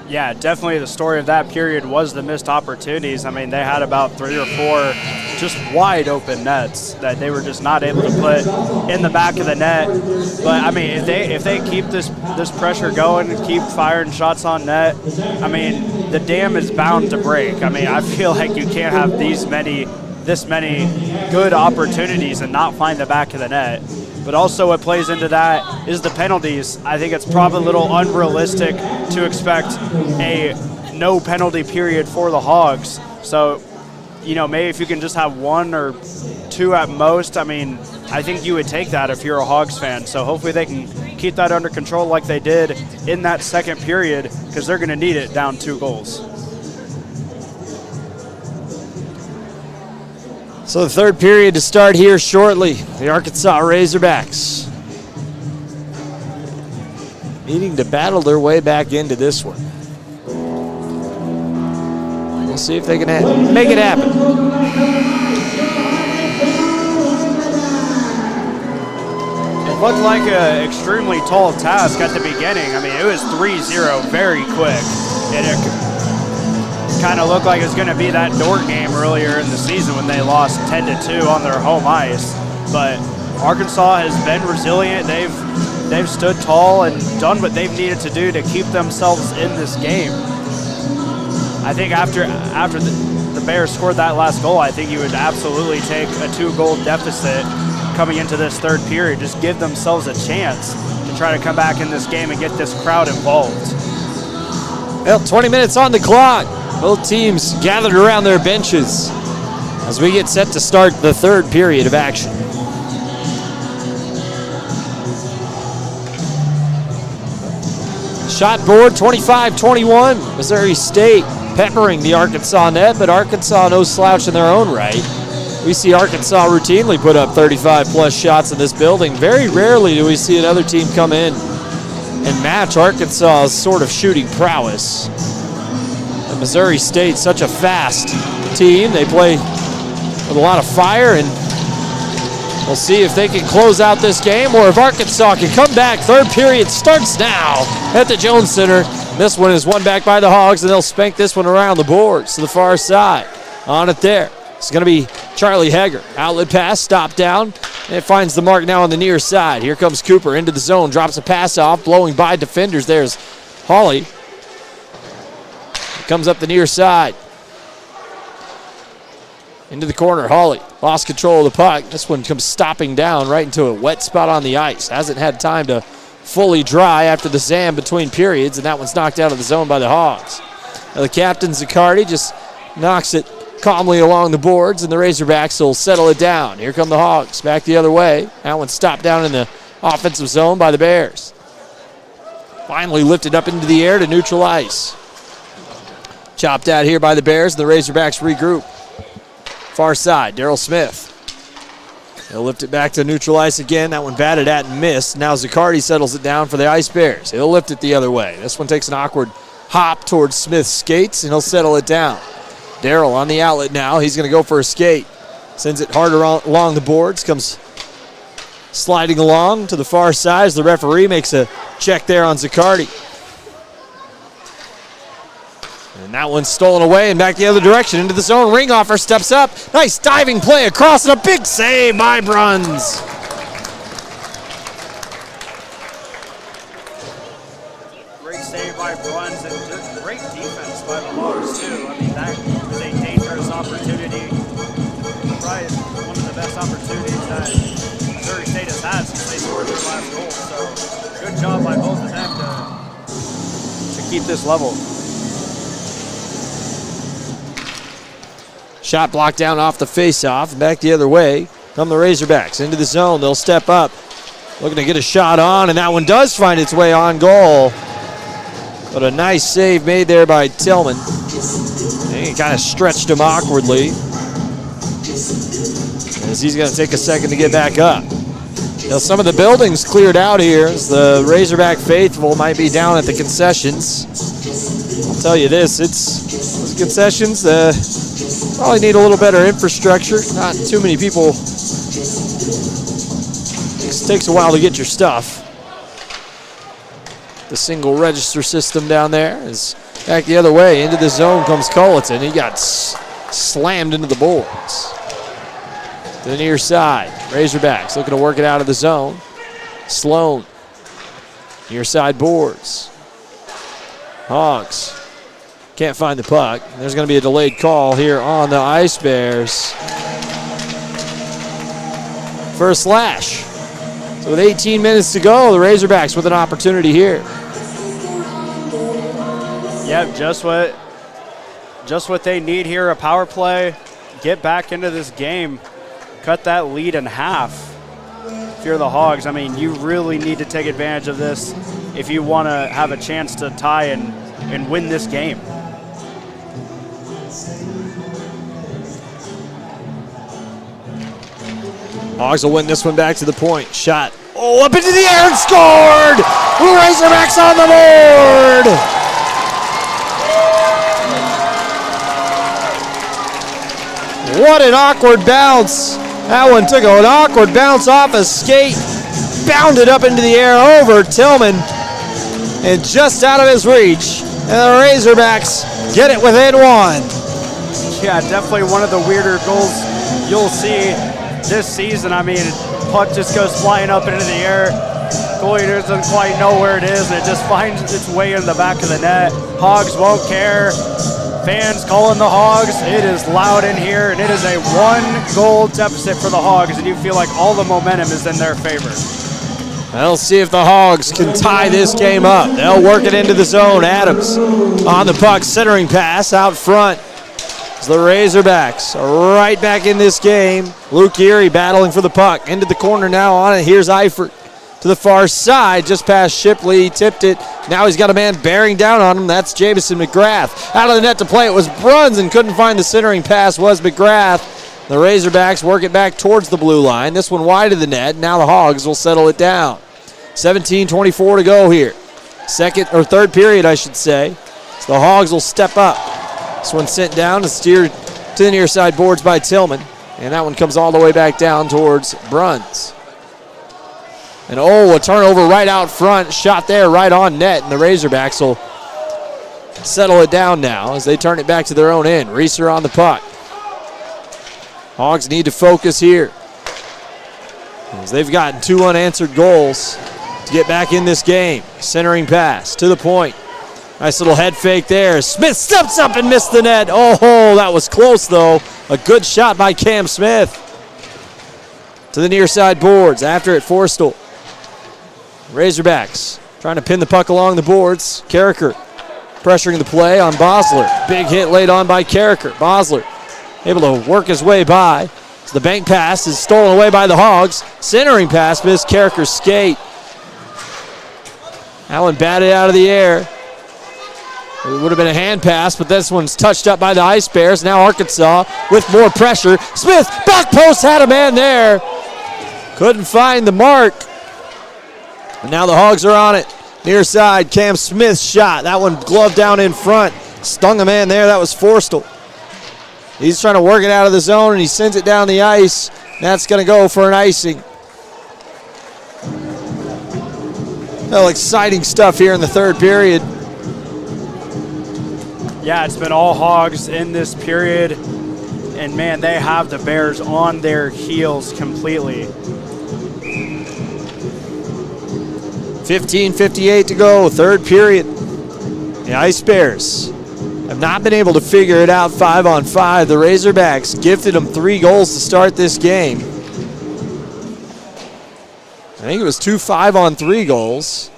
Yeah, definitely the story of that period was the missed opportunities. I mean, they had about 3 or 4 just wide open nets that they were just not able to put in the back of the net. But I mean, if they keep this pressure going and keep firing shots on net, I mean, the dam is bound to break. I mean, I feel like you can't have this many good opportunities and not find the back of the net. But also what plays into that is the penalties. I think it's probably a little unrealistic to expect a no penalty period for the Hogs. So, you know, maybe if you can just have 1 or 2 at most, I mean, I think you would take that if you're a Hogs fan. So hopefully they can keep that under control like they did in that second period, because they're going to need it down 2 goals. So the third period to start here shortly. The Arkansas Razorbacks needing to battle their way back into this one. We'll see if they can make it happen. It looked like an extremely tall task at the beginning. I mean, it was 3-0 very quick. And it kind of looked like it was going to be that Dordt game earlier in the season when they lost 10-2 on their home ice. But Arkansas has been resilient. They've stood tall and done what they've needed to do to keep themselves in this game. I think after the Bears scored that last goal, I think you would absolutely take a 2-goal deficit coming into this third period. Just give themselves a chance to try to come back in this game and get this crowd involved. Well, 20 minutes on the clock. Both teams gathered around their benches as we get set to start the third period of action. Shot board 25-21. Missouri State peppering the Arkansas net, but Arkansas no slouch in their own right. We see Arkansas routinely put up 35-plus shots in this building. Very rarely do we see another team come in and match Arkansas's sort of shooting prowess. And Missouri State, such a fast team. They play with a lot of fire, and we'll see if they can close out this game or if Arkansas can come back. Third period starts now at the Jones Center. This one is won back by the Hogs, and they'll spank this one around the boards to the far side. On it there. It's going to be Charlie Hager. Outlet pass, stop down, and it finds the mark now on the near side. Here comes Cooper into the zone, drops a pass off, blowing by defenders. There's Hawley. Comes up the near side. Into the corner, Hawley lost control of the puck. This one comes stopping down right into a wet spot on the ice. Hasn't had time to fully dry after the zam between periods, and that one's knocked out of the zone by the Hogs. Now the captain, Zaccardi, just knocks it calmly along the boards, and the Razorbacks will settle it down. Here come the Hogs, back the other way. That one's stopped down in the offensive zone by the Bears. Finally lifted up into the air to neutral ice. Chopped out here by the Bears, and the Razorbacks regroup. Far side, Darryl Smith. He'll lift it back to neutral ice again. That one batted at and missed. Now Zaccardi settles it down for the Ice Bears. He'll lift it the other way. This one takes an awkward hop towards Smith's skates, and he'll settle it down. Darryl on the outlet now. He's going to go for a skate. Sends it harder along the boards. Comes sliding along to the far side as the referee makes a check there on Zaccardi. And that one's stolen away and back the other direction into the zone. Ringoffer steps up. Nice diving play across and a big save by Bruns. Great save by Bruns and just great defense by the Hogs too. I mean, that was a dangerous opportunity. Probably one of the best opportunities that Missouri State has had since they scored their last goal. So good job by both of them to keep this level. Shot blocked down off the face-off. Back the other way come the Razorbacks. Into the zone. They'll step up. Looking to get a shot on, and that one does find its way on goal. But a nice save made there by Tillman. He kind of stretched him awkwardly, as he's going to take a second to get back up. Now, some of the buildings cleared out here as the Razorback faithful might be down at the concessions. I'll tell you this, those concessions probably need a little better infrastructure. Not too many people. It takes a while to get your stuff. The single register system down there is back the other way. Into the zone comes Culleton. He got slammed into the boards. To the near side, Razorbacks looking to work it out of the zone. Sloan, near side boards. Hogs can't find the puck. There's going to be a delayed call here on the Ice Bears for a slash. So with 18 minutes to go, the Razorbacks with an opportunity here. Yep, just what they need here, a power play. Get back into this game. Cut that lead in half. If you're the Hogs, I mean, you really need to take advantage of this if you want to have a chance to tie and win this game. Hogs will win this one back to the point. Shot. Oh, up into the air and scored! Razorbacks on the board! What an awkward bounce. That one took an awkward bounce off a skate, bounded up into the air over Tillman, and just out of his reach. And the Razorbacks get it within one. Yeah, definitely one of the weirder goals you'll see this season. I mean, puck just goes flying up into the air. Goalie doesn't quite know where it is, and it just finds its way in the back of the net. Hogs won't care. Fans calling the Hogs. It is loud in here, and it is a 1-goal deficit for the Hogs, and you feel like all the momentum is in their favor. We'll see if the Hogs can tie this game up. They'll work it into the zone. Adams on the puck, centering pass out front. It's the Razorbacks are right back in this game. Luke Erie battling for the puck. Into the corner now on it. Here's Eifert to the far side, just past Shipley. He tipped it. Now he's got a man bearing down on him. That's Jamison McGrath. Out of the net to play. It was Bruns and couldn't find the centering pass. Was McGrath. The Razorbacks work it back towards the blue line. This one wide of the net. Now the Hogs will settle it down. 17:24 to go here. Third period, I should say. So the Hogs will step up. This one sent down and steered to the near side boards by Tillman. And that one comes all the way back down towards Bruns. And a turnover right out front. Shot there right on net. And the Razorbacks will settle it down now as they turn it back to their own end. Reeser on the puck. Hogs need to focus here, as they've gotten 2 unanswered goals to get back in this game. Centering pass to the point. Nice little head fake there. Smith steps up and missed the net. Oh, that was close, though. A good shot by Cam Smith. To the near side boards. After it, Forstall. Razorbacks trying to pin the puck along the boards. Carricker pressuring the play on Bosler. Big hit laid on by Carricker. Bosler able to work his way by. So the bank pass is stolen away by the Hogs. Centering pass missed Carricker's skate. That one batted out of the air. It would have been a hand pass, but this one's touched up by the Ice Bears. Now Arkansas with more pressure. Smith, back post, had a man there. Couldn't find the mark. And now the Hogs are on it. Near side, Cam Smith's shot. That one gloved down in front. Stung a man there. That was Forstall. He's trying to work it out of the zone, and he sends it down the ice. That's going to go for an icing. Well, exciting stuff here in the third period. Yeah, it's been all Hogs in this period. And, man, they have the Bears on their heels completely. 15:58 to go, third period. The Ice Bears have not been able to figure it out 5-on-5. The Razorbacks gifted them 3 goals to start this game. I think it was 2 5-on-3 goals.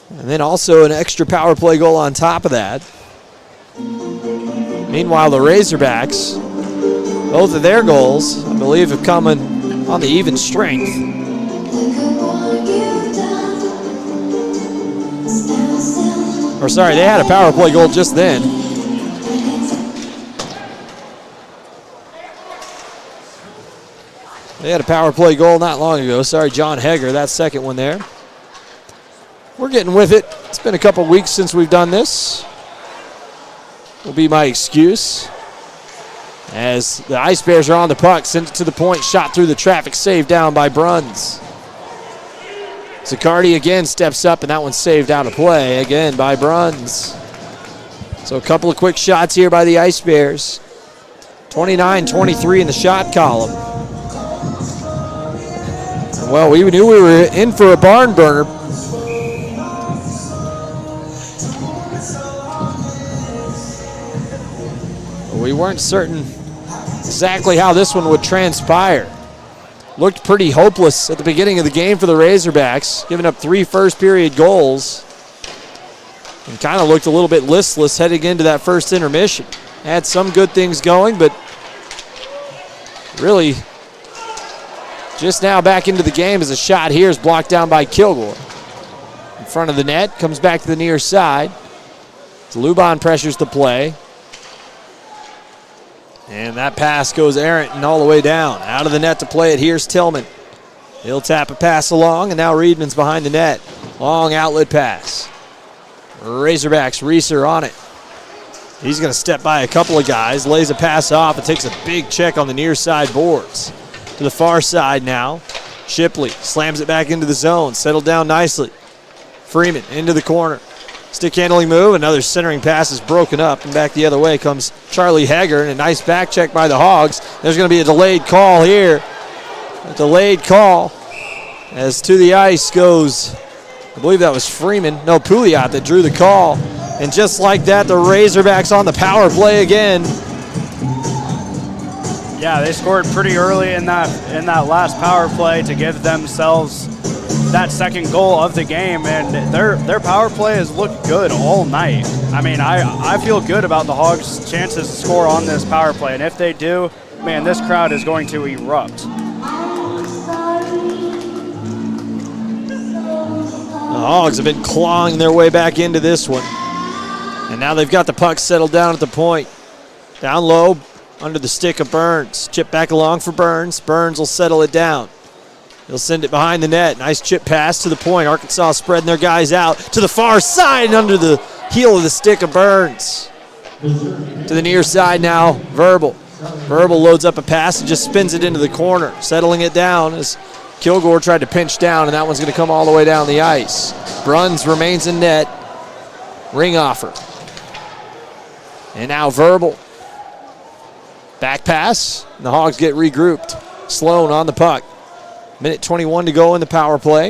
And then also an extra power play goal on top of that. Meanwhile, the Razorbacks, both of their goals, I believe, have come on the even strength. Or sorry, they had a power play goal just then. They had a power play goal not long ago. Sorry, John Hegger, that second one there. We're getting with it. It's been a couple weeks since we've done this. Will be my excuse. As the Ice Bears are on the puck, send it to the point, shot through the traffic, saved down by Bruns. Zaccardi again steps up, and that one's saved out of play again by Bruns. So a couple of quick shots here by the Ice Bears. 29-23 in the shot column. And well, we knew we were in for a barn burner. We weren't certain exactly how this one would transpire. Looked pretty hopeless at the beginning of the game for the Razorbacks, giving up 3 first-period goals. And kind of looked a little bit listless heading into that first intermission. Had some good things going, but really just now back into the game as a shot here is blocked down by Kilgore. In front of the net, comes back to the near side. Luban pressures the play. And that pass goes errant and all the way down. Out of the net to play it. Here's Tillman. He'll tap a pass along, and now Reedman's behind the net. Long outlet pass. Razorbacks, Reeser on it. He's going to step by a couple of guys, lays a pass off, and takes a big check on the near side boards. To the far side now. Shipley slams it back into the zone. Settled down nicely. Freeman into the corner. Stick handling move, another centering pass is broken up, and back the other way comes Charlie Hager, and a nice back check by the Hogs. There's going to be a delayed call here. A delayed call as to the ice goes, I believe that was Freeman. No, Pouliot that drew the call. And just like that, the Razorbacks on the power play again. Yeah, they scored pretty early in that last power play to give themselves that second goal of the game, and their power play has looked good all night. I mean, I feel good about the Hogs' chances to score on this power play, and if they do, man, this crowd is going to erupt. The Hogs have been clawing their way back into this one, and now they've got the puck settled down at the point. Down low, under the stick of Burns. Chip back along for Burns. Burns will settle it down. He'll send it behind the net. Nice chip pass to the point. Arkansas spreading their guys out to the far side and under the heel of the stick of Burns. To the near side now, Verbal. Verbal loads up a pass and just spins it into the corner, settling it down as Kilgore tried to pinch down, and that one's going to come all the way down the ice. Bruns remains in net. Ring offer. And now Verbal. Back pass, and the Hogs get regrouped. Sloan on the puck. Minute 21 to go in the power play.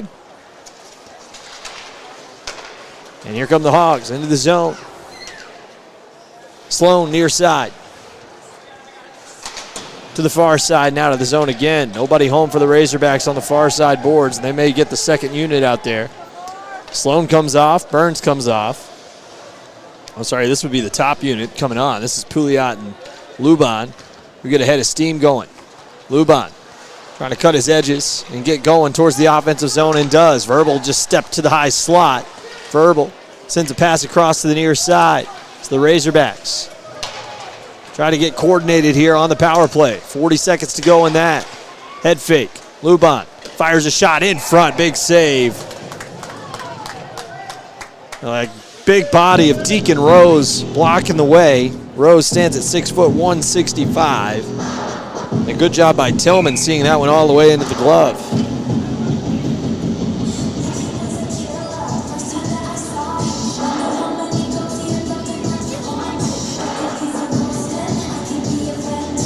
And here come the Hogs into the zone. Sloan near side. To the far side now to the zone again. Nobody home for the Razorbacks on the far side boards. They may get the second unit out there. Sloan comes off. Burns comes off. I'm sorry, this would be the top unit coming on. This is Pouliot and Luban. We get a head of steam going. Luban trying to cut his edges and get going towards the offensive zone, and does. Verbal just stepped to the high slot. Verbal sends a pass across to the near side. It's the Razorbacks. Try to get coordinated here on the power play. 40 seconds to go in that. Head fake. Luban fires a shot in front. Big save. Like big body of Deacon Rose blocking the way. Rose stands at 6 foot 165. And good job by Tillman seeing that one all the way into the glove.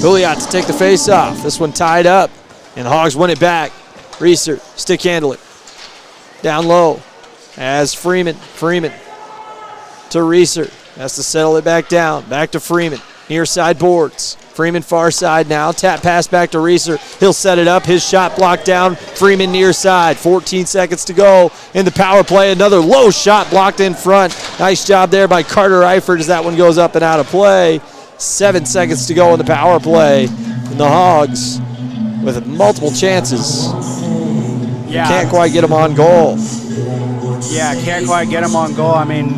Pouliot to take the face off. This one tied up, and the Hogs win it back. Reeser, stick handle it. Down low as Freeman to Reeser. Has to settle it back down. Back to Freeman. Near side boards. Freeman far side now. Tap pass back to Reeser. He'll set it up. His shot blocked down. Freeman near side. 14 seconds to go in the power play. Another low shot blocked in front. Nice job there by Carter Eifert as that one goes up and out of play. 7 seconds to go in the power play. And the Hogs with multiple chances. Yeah. Can't quite get them on goal. Yeah, can't quite get them on goal. I mean,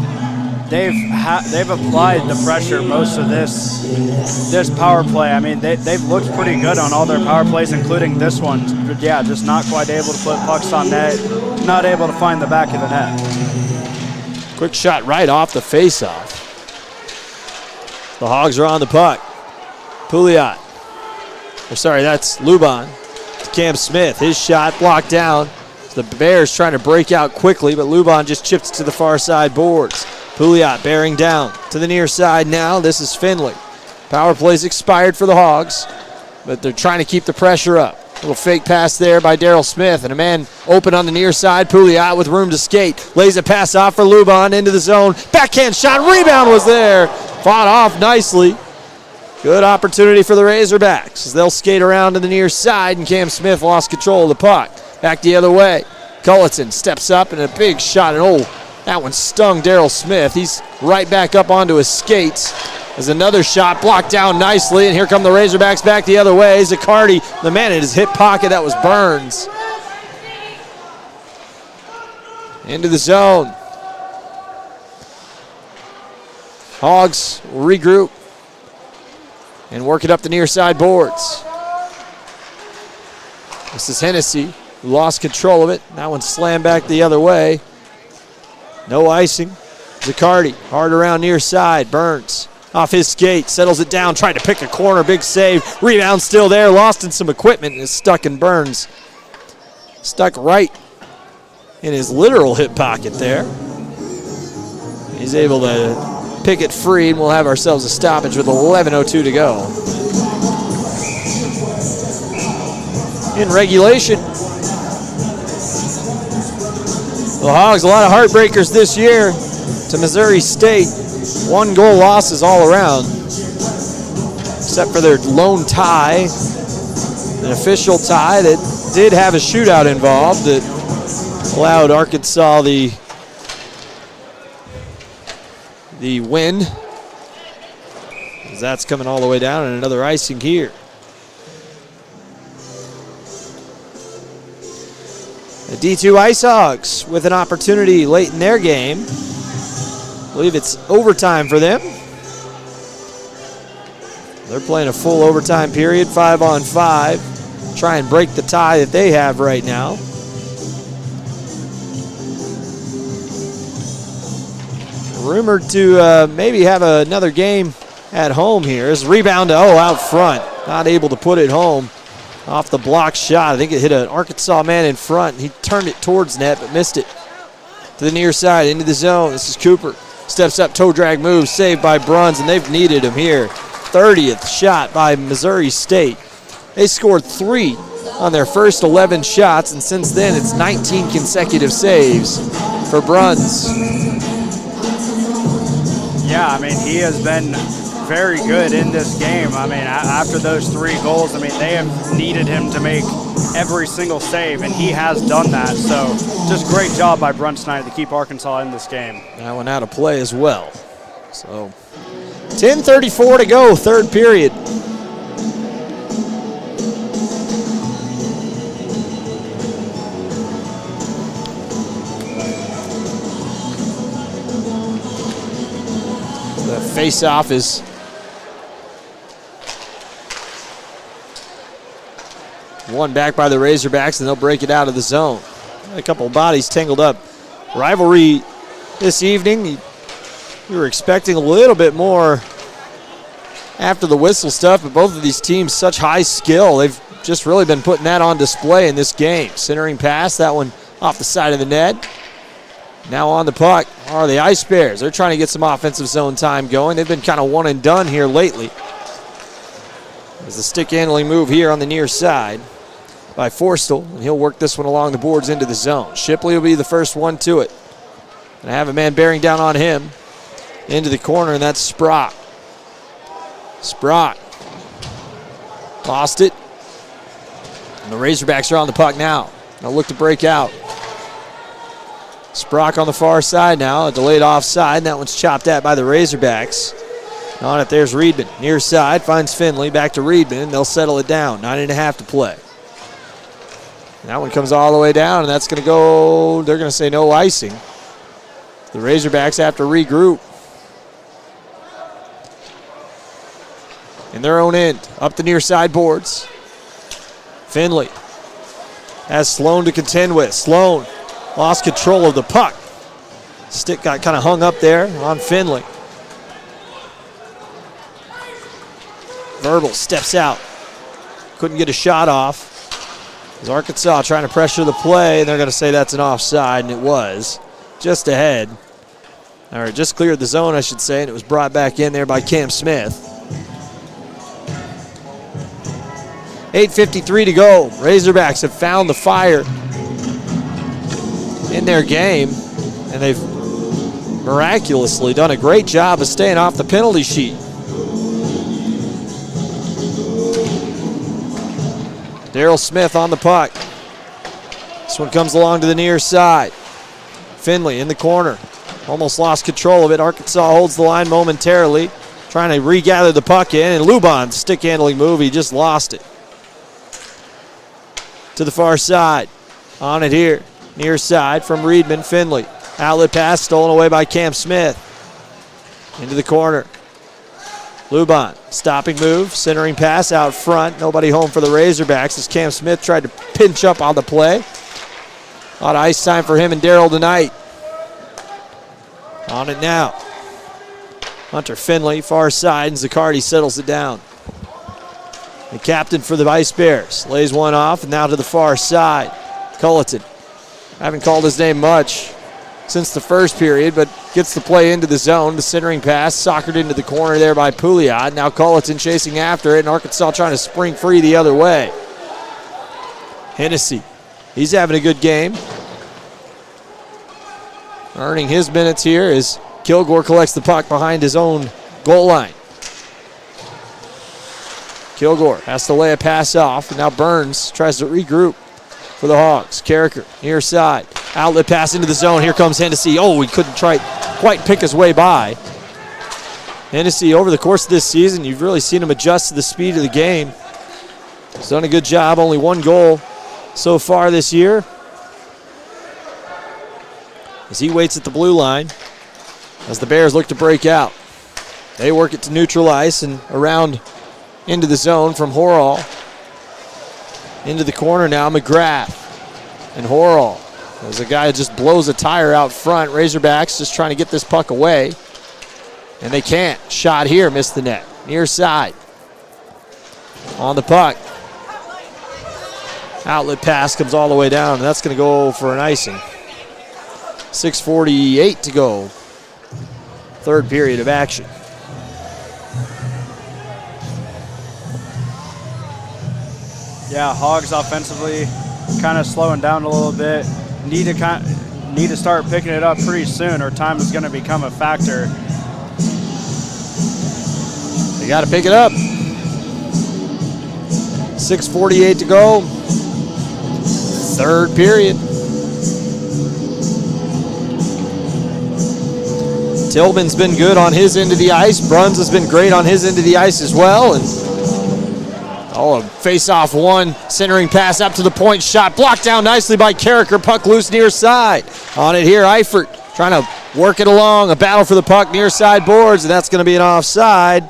they've applied the pressure most of this power play. I mean, they've looked pretty good on all their power plays, including this one. But yeah, just not quite able to put pucks on net, not able to find the back of the net. Quick shot right off the faceoff. The Hogs are on the puck. Pouliot. That's Luban. To Cam Smith. His shot blocked down. The Bears trying to break out quickly, but Luban just chips to the far side boards. Pouliot bearing down to the near side now. This is Finley. Power play's expired for the Hogs, but they're trying to keep the pressure up. Little fake pass there by Daryl Smith, and a man open on the near side. Pouliot with room to skate. Lays a pass off for Luban into the zone. Backhand shot. Rebound was there. Fought off nicely. Good opportunity for the Razorbacks as they'll skate around to the near side, and Cam Smith lost control of the puck. Back the other way. Culleton steps up and a big shot. And that one stung Daryl Smith. He's right back up onto his skates. As another shot blocked down nicely. And here come the Razorbacks back the other way. Zaccardi, the man in his hip pocket. That was Burns. Into the zone. Hogs will regroup and work it up the near side boards. This is Hennessy, who lost control of it. That one slammed back the other way. No icing. Zaccardi, hard around near side. Burns off his skate, settles it down, tried to pick a corner, big save. Rebound still there, lost in some equipment, and is stuck in Burns. Stuck right in his literal hip pocket there. He's able to pick it free, and we'll have ourselves a stoppage with 11:02 to go. In regulation, the Hogs, a lot of heartbreakers this year to Missouri State. 1-goal losses all around, except for their lone tie, an official tie that did have a shootout involved that allowed Arkansas the win. As that's coming all the way down, and another icing here. The D2 Ice Hogs with an opportunity late in their game. I believe it's overtime for them. They're playing a full overtime period, 5-on-5. Try and break the tie that they have right now. Rumored to maybe have another game at home here. As rebound out front. Not able to put it home off the block shot. I think it hit an Arkansas man in front. He turned it towards net but missed it. To the near side, into the zone. This is Cooper. Steps up, toe drag move, saved by Bruns, and they've needed him here. 30th shot by Missouri State. They scored 3 on their first 11 shots, and since then it's 19 consecutive saves for Bruns. Yeah, I mean, he has been very good in this game. I mean, after those 3 goals, I mean, they have needed him to make every single save, and he has done that. So just great job by Bruns tonight to keep Arkansas in this game. That one out of play as well. So 10:34 to go, third period. The face-off is won back by the Razorbacks, and they'll break it out of the zone. A couple of bodies tangled up. Rivalry this evening. We were expecting a little bit more after the whistle stuff, but both of these teams, such high skill. They've just really been putting that on display in this game. Centering pass, that one off the side of the net. Now on the puck are the Ice Bears. They're trying to get some offensive zone time going. They've been kind of one and done here lately. There's a stick handling move here on the near side by Forstall, and he'll work this one along the boards into the zone. Shipley will be the first one to it. And I have a man bearing down on him into the corner, and that's Sprock. Sprock lost it. And the Razorbacks are on the puck now. They'll look to break out. Sprock on the far side now, a delayed offside, and that one's chopped at by the Razorbacks. On it, there's Reedman. Near side, finds Finley. Back to Reedman. They'll settle it down. 9.5 to play. And that one comes all the way down, and that's going to go, they're going to say no icing. The Razorbacks have to regroup. In their own end, up the near side boards. Finley has Sloan to contend with. Sloan lost control of the puck. Stick got kind of hung up there on Finley. Verbal steps out. Couldn't get a shot off. As Arkansas trying to pressure the play, and they're going to say that's an offside, and it was. Just ahead. Or just cleared the zone, I should say, and it was brought back in there by Cam Smith. 8:53 to go. Razorbacks have found the fire in their game, and they've miraculously done a great job of staying off the penalty sheet. Daryl Smith on the puck. This one comes along to the near side. Finley in the corner. Almost lost control of it. Arkansas holds the line momentarily, trying to regather the puck in, and Lubon's stick handling move, he just lost it. To the far side. On it here. Near side from Reedman. Finley. Outlet pass stolen away by Cam Smith. Into the corner. Lubon, stopping move, centering pass out front. Nobody home for the Razorbacks as Cam Smith tried to pinch up on the play. A lot of ice time for him and Darryl tonight. On it now. Hunter Finley, far side, and Zaccardi settles it down. The captain for the Ice Bears lays one off, and now to the far side. Culleton, haven't called his name much since the first period, but gets the play into the zone. The centering pass, soccered into the corner there by Pouliot. Now Culleton chasing after it, and Arkansas trying to spring free the other way. Hennessy, he's having a good game. Earning his minutes here as Kilgore collects the puck behind his own goal line. Kilgore has to lay a pass off, and now Burns tries to regroup for the Hogs. Carricker, near side. Outlet pass into the zone. Here comes Hennessy. Oh, he couldn't quite pick his way by. Hennessy, over the course of this season, you've really seen him adjust to the speed of the game. He's done a good job. Only one goal so far this year. As he waits at the blue line, as the Bears look to break out. They work it to neutral ice and around into the zone from Horall. Into the corner now, McGrath and Horall. As a guy just blows a tire out front. Razorbacks just trying to get this puck away. And they can't. Shot here, missed the net. Near side. On the puck. Outlet pass comes all the way down, and that's going to go for an icing. 6:48 to go. Third period of action. Yeah, Hogs offensively kind of slowing down a little bit. Need to start picking it up pretty soon, or time is going to become a factor. They got to pick it up. 6:48 to go. Third period. Tillman's been good on his end of the ice. Bruns has been great on his end of the ice as well. And a face-off one, centering pass up to the point, shot blocked down nicely by Carricker. Puck loose near side. On it here, Eifert trying to work it along. A battle for the puck near side boards, and that's going to be an offside.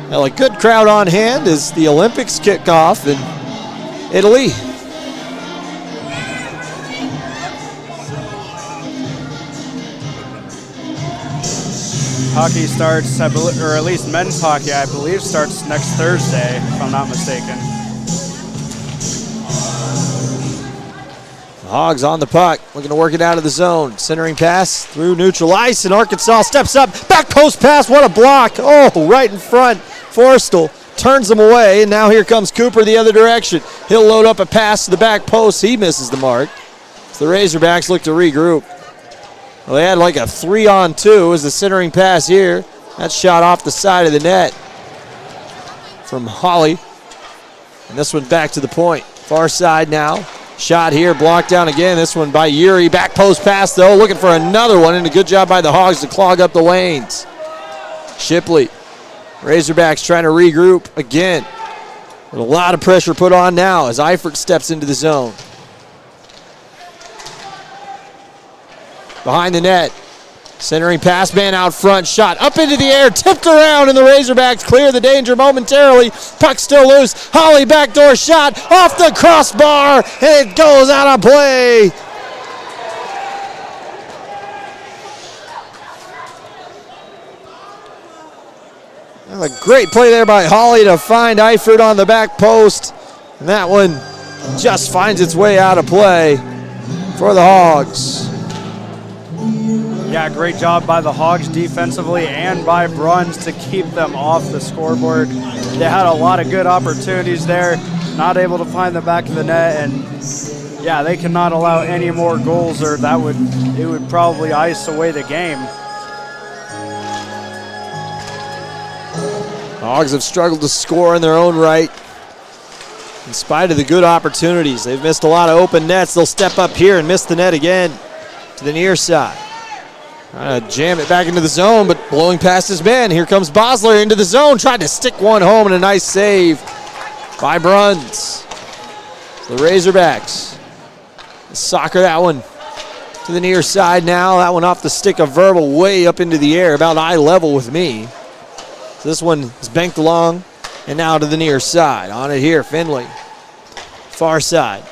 Well, a good crowd on hand as the Olympics kick off in Italy. Hockey starts, or at least men's hockey, I believe, starts next Thursday, if I'm not mistaken. The Hogs on the puck, looking to work it out of the zone. Centering pass through neutral ice, and Arkansas steps up. Back post pass, what a block. Oh, right in front. Forrestal turns them away, and now here comes Cooper the other direction. He'll load up a pass to the back post. He misses the mark. So the Razorbacks look to regroup. Well, they had like a 3-on-2 as the centering pass here. That's shot off the side of the net from Holly. And this one back to the point. Far side now. Shot here, blocked down again. This one by Yuri. Back post pass, though. Looking for another one, and a good job by the Hogs to clog up the lanes. Shipley. Razorbacks trying to regroup again. With a lot of pressure put on now as Eifert steps into the zone. Behind the net. Centering pass, man out front, shot up into the air, tipped around, and the Razorbacks clear the danger momentarily. Puck still loose. Holly backdoor shot off the crossbar, and it goes out of play. A great play there by Holly to find Eifert on the back post, and that one just finds its way out of play for the Hogs. Yeah, great job by the Hogs defensively and by Bruns to keep them off the scoreboard. They had a lot of good opportunities there, not able to find the back of the net, and yeah, they cannot allow any more goals or it would probably ice away the game. Hogs have struggled to score in their own right. In spite of the good opportunities, they've missed a lot of open nets. They'll step up here and miss the net again to the near side. Trying to jam it back into the zone, but blowing past his man. Here comes Bosler into the zone, tried to stick one home, and a nice save by Bruns. The Razorbacks soccer that one to the near side now. That one off the stick of Verbal way up into the air, about eye level with me. So this one is banked along, and now to the near side. On it here, Finley. Far side.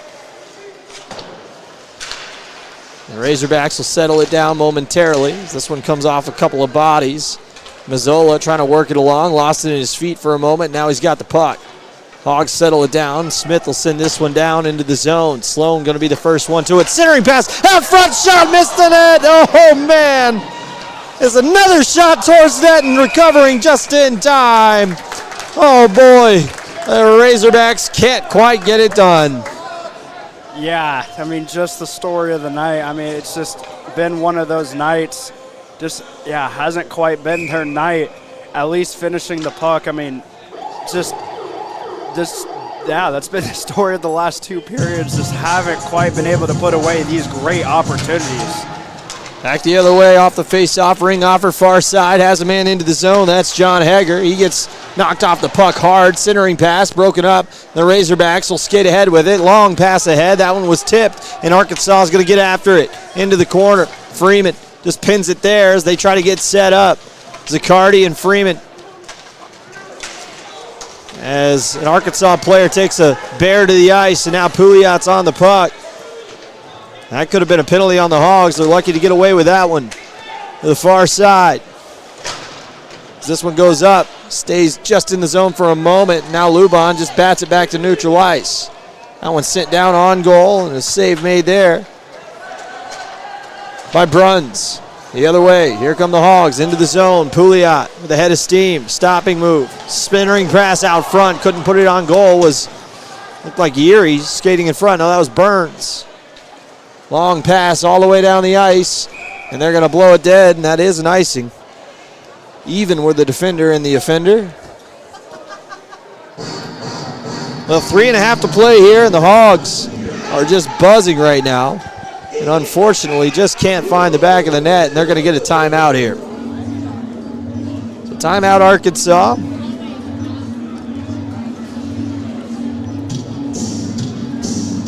The Razorbacks will settle it down momentarily as this one comes off a couple of bodies. Mazzola trying to work it along, lost it in his feet for a moment. Now he's got the puck. Hogs settle it down. Smith will send this one down into the zone. Sloan going to be the first one to it. Centering pass, out front shot, missed the net. Oh, man. There's another shot towards net and recovering just in time. Oh, boy. The Razorbacks can't quite get it done. Yeah, I mean, just the story of the night. I mean, it's just been one of those nights. Just, yeah, hasn't quite been their night, at least finishing the puck. I mean, just this, yeah, that's been the story of the last two periods. Just haven't quite been able to put away these great opportunities. Back the other way off the face-off, ring offer far side, has a man into the zone. That's John Hager. He gets knocked off the puck hard. Centering pass broken up. The Razorbacks will skate ahead with it. Long pass ahead. That one was tipped, and Arkansas is going to get after it. Into the corner. Freeman just pins it there as they try to get set up. Zaccardi and Freeman. As an Arkansas player takes a bear to the ice, and now Pouliot's on the puck. That could have been a penalty on the Hogs. They're lucky to get away with that one. To the far side. As this one goes up, stays just in the zone for a moment. Now Luban just bats it back to neutral ice. That one sent down on goal, and a save made there by Bruns. The other way, here come the Hogs into the zone. Pouliot with a head of steam, stopping move. Spinning pass out front, couldn't put it on goal. Looked like Yuri skating in front. No, that was Burns. Long pass all the way down the ice, and they're going to blow it dead, and that is an icing. Even with the defender and the offender. Well, 3.5 to play here, and the Hogs are just buzzing right now. And unfortunately, just can't find the back of the net, and they're going to get a timeout here. So timeout, Arkansas.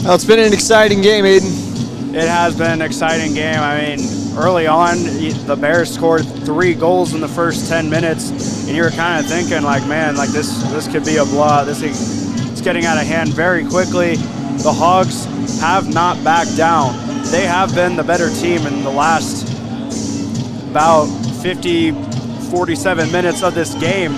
Well, it's been an exciting game, Aidan. It has been an exciting game. I mean, early on, the Bears scored 3 goals in the first 10 minutes, and you were kind of thinking, like, man, like this could be a blowout. It's getting out of hand very quickly. The Hogs have not backed down. They have been the better team in the last about 47 minutes of this game,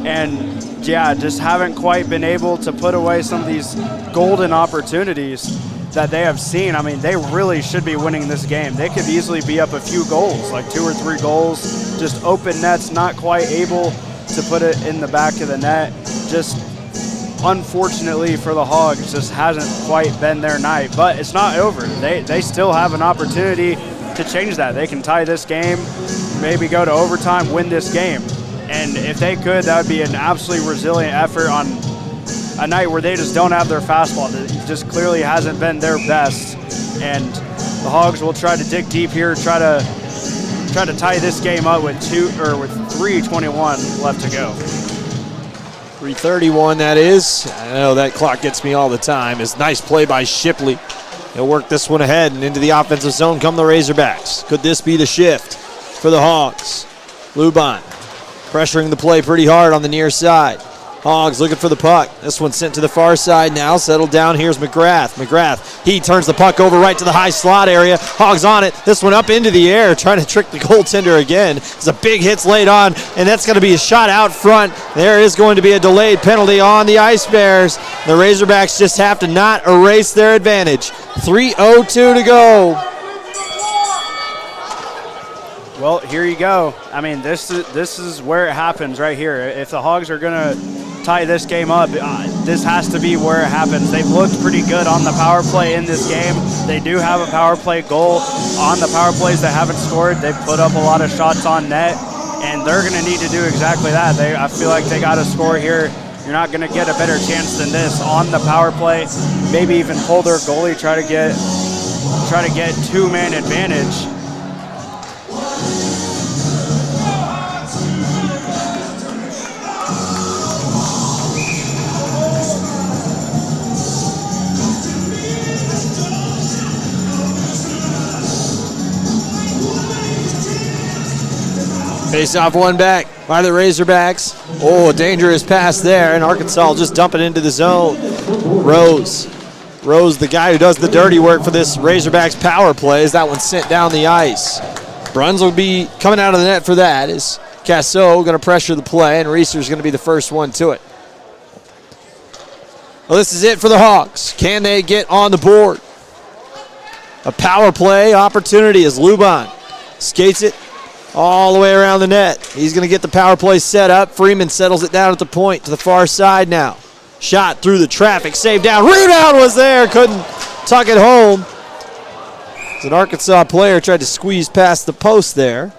and yeah, just haven't quite been able to put away some of these golden opportunities that they have seen. I mean, they really should be winning this game. They could easily be up a few goals, like 2 or 3 goals. Just open nets, not quite able to put it in the back of the net. Just unfortunately for the Hogs, just hasn't quite been their night. But it's not over. They still have an opportunity to change that. They can tie this game, maybe go to overtime, win this game. And if they could, that would be an absolutely resilient effort on a night where they just don't have their fastball. It just clearly hasn't been their best. And the Hogs will try to dig deep here, try to tie this game up with 3:21 left to go. 3:31 that is. I know that clock gets me all the time. It's nice play by Shipley. He'll work this one ahead and into the offensive zone come the Razorbacks. Could this be the shift for the Hogs? Luban pressuring the play pretty hard on the near side. Hogs looking for the puck. This one sent to the far side now. Settled down. Here's McGrath. He turns the puck over right to the high slot area. Hogs on it. This one up into the air, trying to trick the goaltender again. There's a big hit's laid on, and that's going to be a shot out front. There is going to be a delayed penalty on the Ice Bears. The Razorbacks just have to not erase their advantage. 3:02 to go. Well, here you go. I mean, this is where it happens right here. If the Hogs are going to tie this game up, this has to be where it happens. They've looked pretty good on the power play in this game. They do have a power play goal on the power plays that haven't scored. They've put up a lot of shots on net, and they're going to need to do exactly that. I feel like they got to score here. You're not going to get a better chance than this on the power play. Maybe even pull their goalie, try to get two-man advantage. Face off one back by the Razorbacks. Oh, a dangerous pass there, and Arkansas will just dump it into the zone. Rose, the guy who does the dirty work for this Razorbacks power play, as that one sent down the ice. Bruns will be coming out of the net for that. Is Casso going to pressure the play, and Reeser's going to be the first one to it. Well, this is it for the Hogs. Can they get on the board? A power play opportunity as Luban skates it all the way around the net. He's going to get the power play set up. Freeman settles it down at the point to the far side now. Shot through the traffic, saved down. Rebound was there, couldn't tuck it home. As an Arkansas player tried to squeeze past the post there.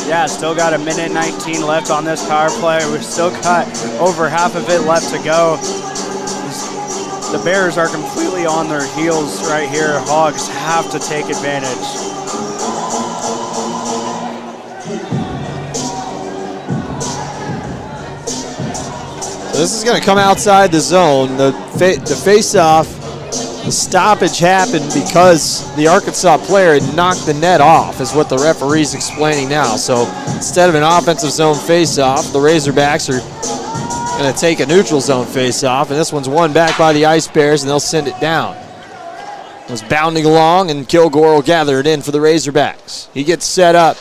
Yeah, still got 1:19 left on this power play. We've still got over half of it left to go. The Bears are completely on their heels right here. Hogs have to take advantage. So this is going to come outside the zone. The face-off, the stoppage happened because the Arkansas player had knocked the net off, is what the referee's explaining now. So instead of an offensive zone face-off, the Razorbacks are going to take a neutral zone face-off, and this one's won back by the Ice Bears, and they'll send it down. It was bounding along, and Kilgore will gather it in for the Razorbacks. He gets set up.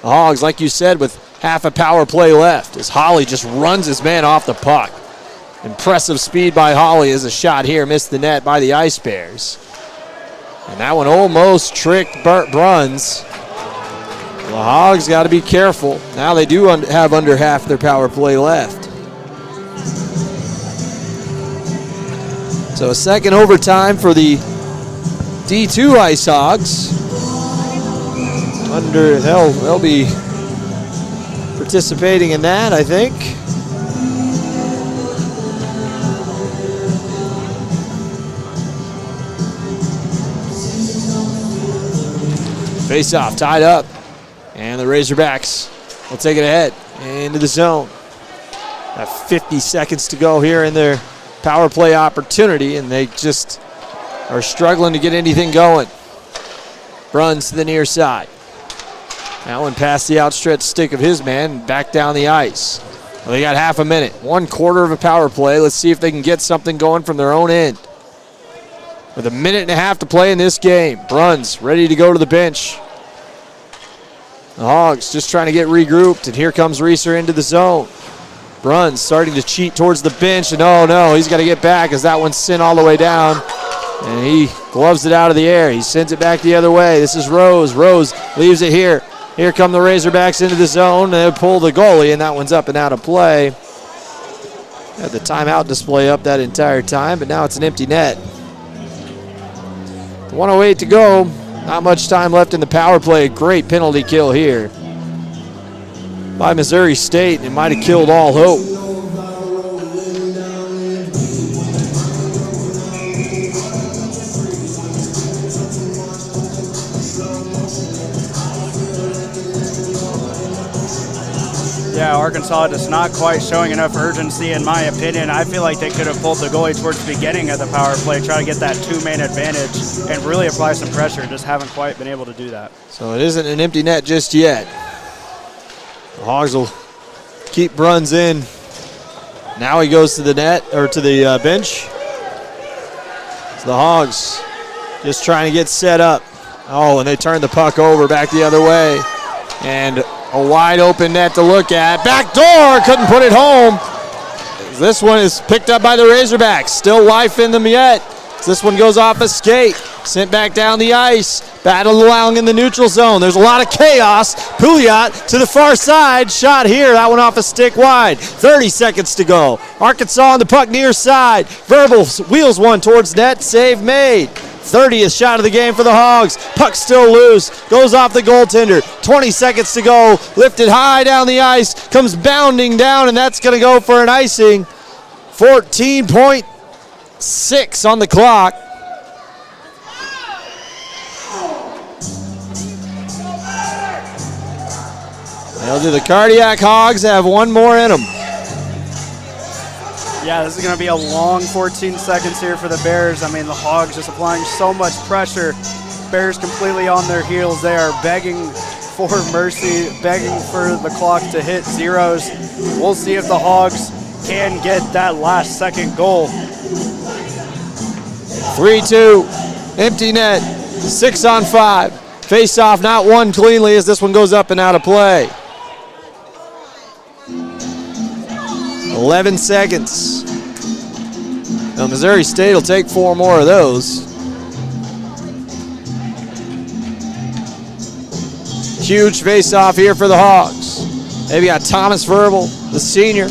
The Hogs, like you said, with half a power play left, as Holly just runs his man off the puck. Impressive speed by Holly as a shot here missed the net by the Ice Bears. And that one almost tricked Bert Bruns. The Hogs got to be careful. Now they do have under half their power play left. So a second overtime for the D2 Ice Hogs. They'll be participating in that, I think. Face-off tied up, and the Razorbacks will take it ahead into the zone. 50 seconds to go here in their power play opportunity, and they just are struggling to get anything going. Bruns to the near side. That one past the outstretched stick of his man, back down the ice. Well, they got half a minute, 1/4 of a power play. Let's see if they can get something going from their own end. With 1.5 minutes to play in this game, Bruns ready to go to the bench. The Hogs just trying to get regrouped, and here comes Reeser into the zone. Bruns starting to cheat towards the bench, and oh no, he's got to get back as that one's sent all the way down. And he gloves it out of the air. He sends it back the other way. This is Rose. Rose leaves it here. Here come the Razorbacks into the zone. They pull the goalie, and that one's up and out of play. Had the timeout display up that entire time, but now it's an empty net. 1:08 to go. Not much time left in the power play. Great penalty kill here by Missouri State. It might have killed all hope. Yeah, Arkansas just not quite showing enough urgency, in my opinion. I feel like they could have pulled the goalie towards the beginning of the power play, try to get that two-man advantage and really apply some pressure. Just haven't quite been able to do that. So it isn't an empty net just yet. The Hogs will keep Bruns in. Now he goes to the net, or to the bench. So the Hogs just trying to get set up. Oh, and they turn the puck over back the other way. And a wide open net to look at. Back door, couldn't put it home. This one is picked up by the Razorbacks. Still life in them yet. This one goes off a skate. Sent back down the ice. Battle along in the neutral zone. There's a lot of chaos. Pouliot to the far side. Shot here. That one off a stick wide. 30 seconds to go. Arkansas on the puck near side. Verbal wheels one towards net. Save made. 30th shot of the game for the Hogs. Puck still loose. Goes off the goaltender. 20 seconds to go. Lifted high down the ice. Comes bounding down, and that's going to go for an icing. 14.6 on the clock. They'll do the Cardiac Hogs. Have one more in them. Yeah, this is going to be a long 14 seconds here for the Bears. I mean, the Hogs just applying so much pressure. Bears completely on their heels. They are begging for mercy, begging for the clock to hit zeros. We'll see if the Hogs can get that last second goal. 3-2, empty net, 6 on 5. Face off not won cleanly as this one goes up and out of play. 11 seconds. Now Missouri State will take 4 more of those. Huge face-off here for the Hogs. They've got Thomas Verbal, the senior,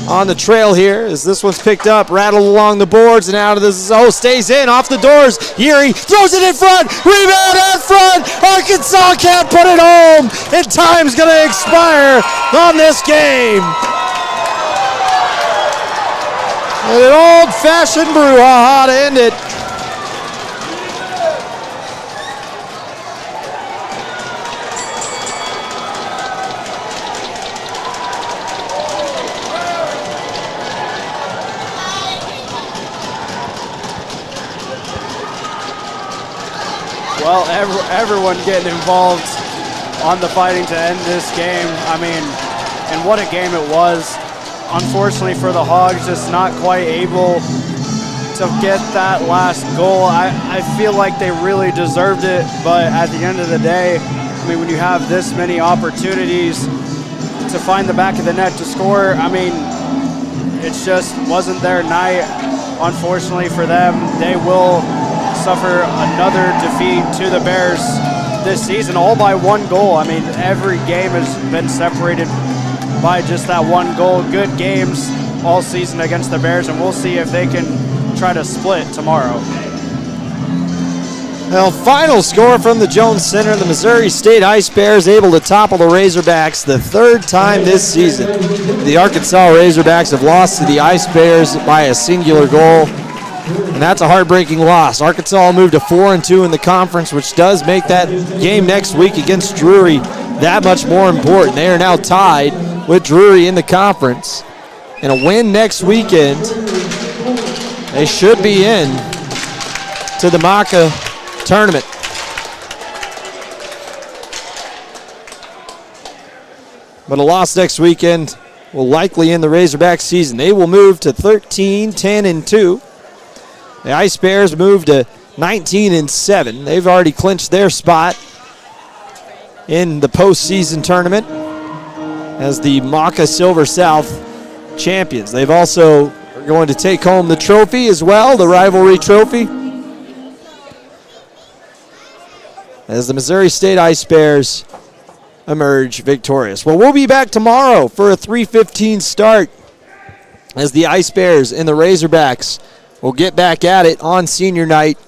on the trail here as this one's picked up, rattled along the boards and out of this. Oh, stays in, off the doors. Yeary throws it in front, rebound out front. Arkansas can't put it home, and time's going to expire on this game. And an old-fashioned brouhaha to end it. Well, everyone getting involved on the fighting to end this game. I mean, and what a game it was. Unfortunately for the Hogs, just not quite able to get that last goal. I feel like they really deserved it, but at the end of the day, I mean, when you have this many opportunities to find the back of the net to score, I mean, it just wasn't their night. Unfortunately for them, they will suffer another defeat to the Bears this season, all by 1 goal. I mean, every game has been separated by just that 1 goal. Good games all season against the Bears, and we'll see if they can try to split tomorrow. Well, final score from the Jones Center. The Missouri State Ice Bears able to topple the Razorbacks the 3rd time this season. The Arkansas Razorbacks have lost to the Ice Bears by a singular goal, and that's a heartbreaking loss. Arkansas moved to 4-2 in the conference, which does make that game next week against Drury that much more important. They are now tied with Drury in the conference. And a win next weekend, they should be in to the ACHA tournament. But a loss next weekend will likely end the Razorback season. They will move to 13-10-2. The Ice Bears move to 19-7. They've already clinched their spot in the postseason tournament as the ACHA Silver South champions. They've also are going to take home the trophy as well, the rivalry trophy, as the Missouri State Ice Bears emerge victorious. Well, we'll be back tomorrow for a 3:15 start as the Ice Bears and the Razorbacks will get back at it on senior night.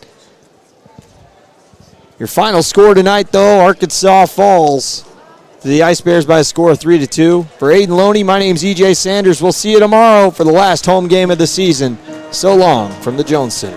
Your final score tonight, though, Arkansas falls to the Ice Bears by a score of 3-2. For Aidan Loney, my name's EJ Sanders. We'll see you tomorrow for the last home game of the season. So long from the Jones Center.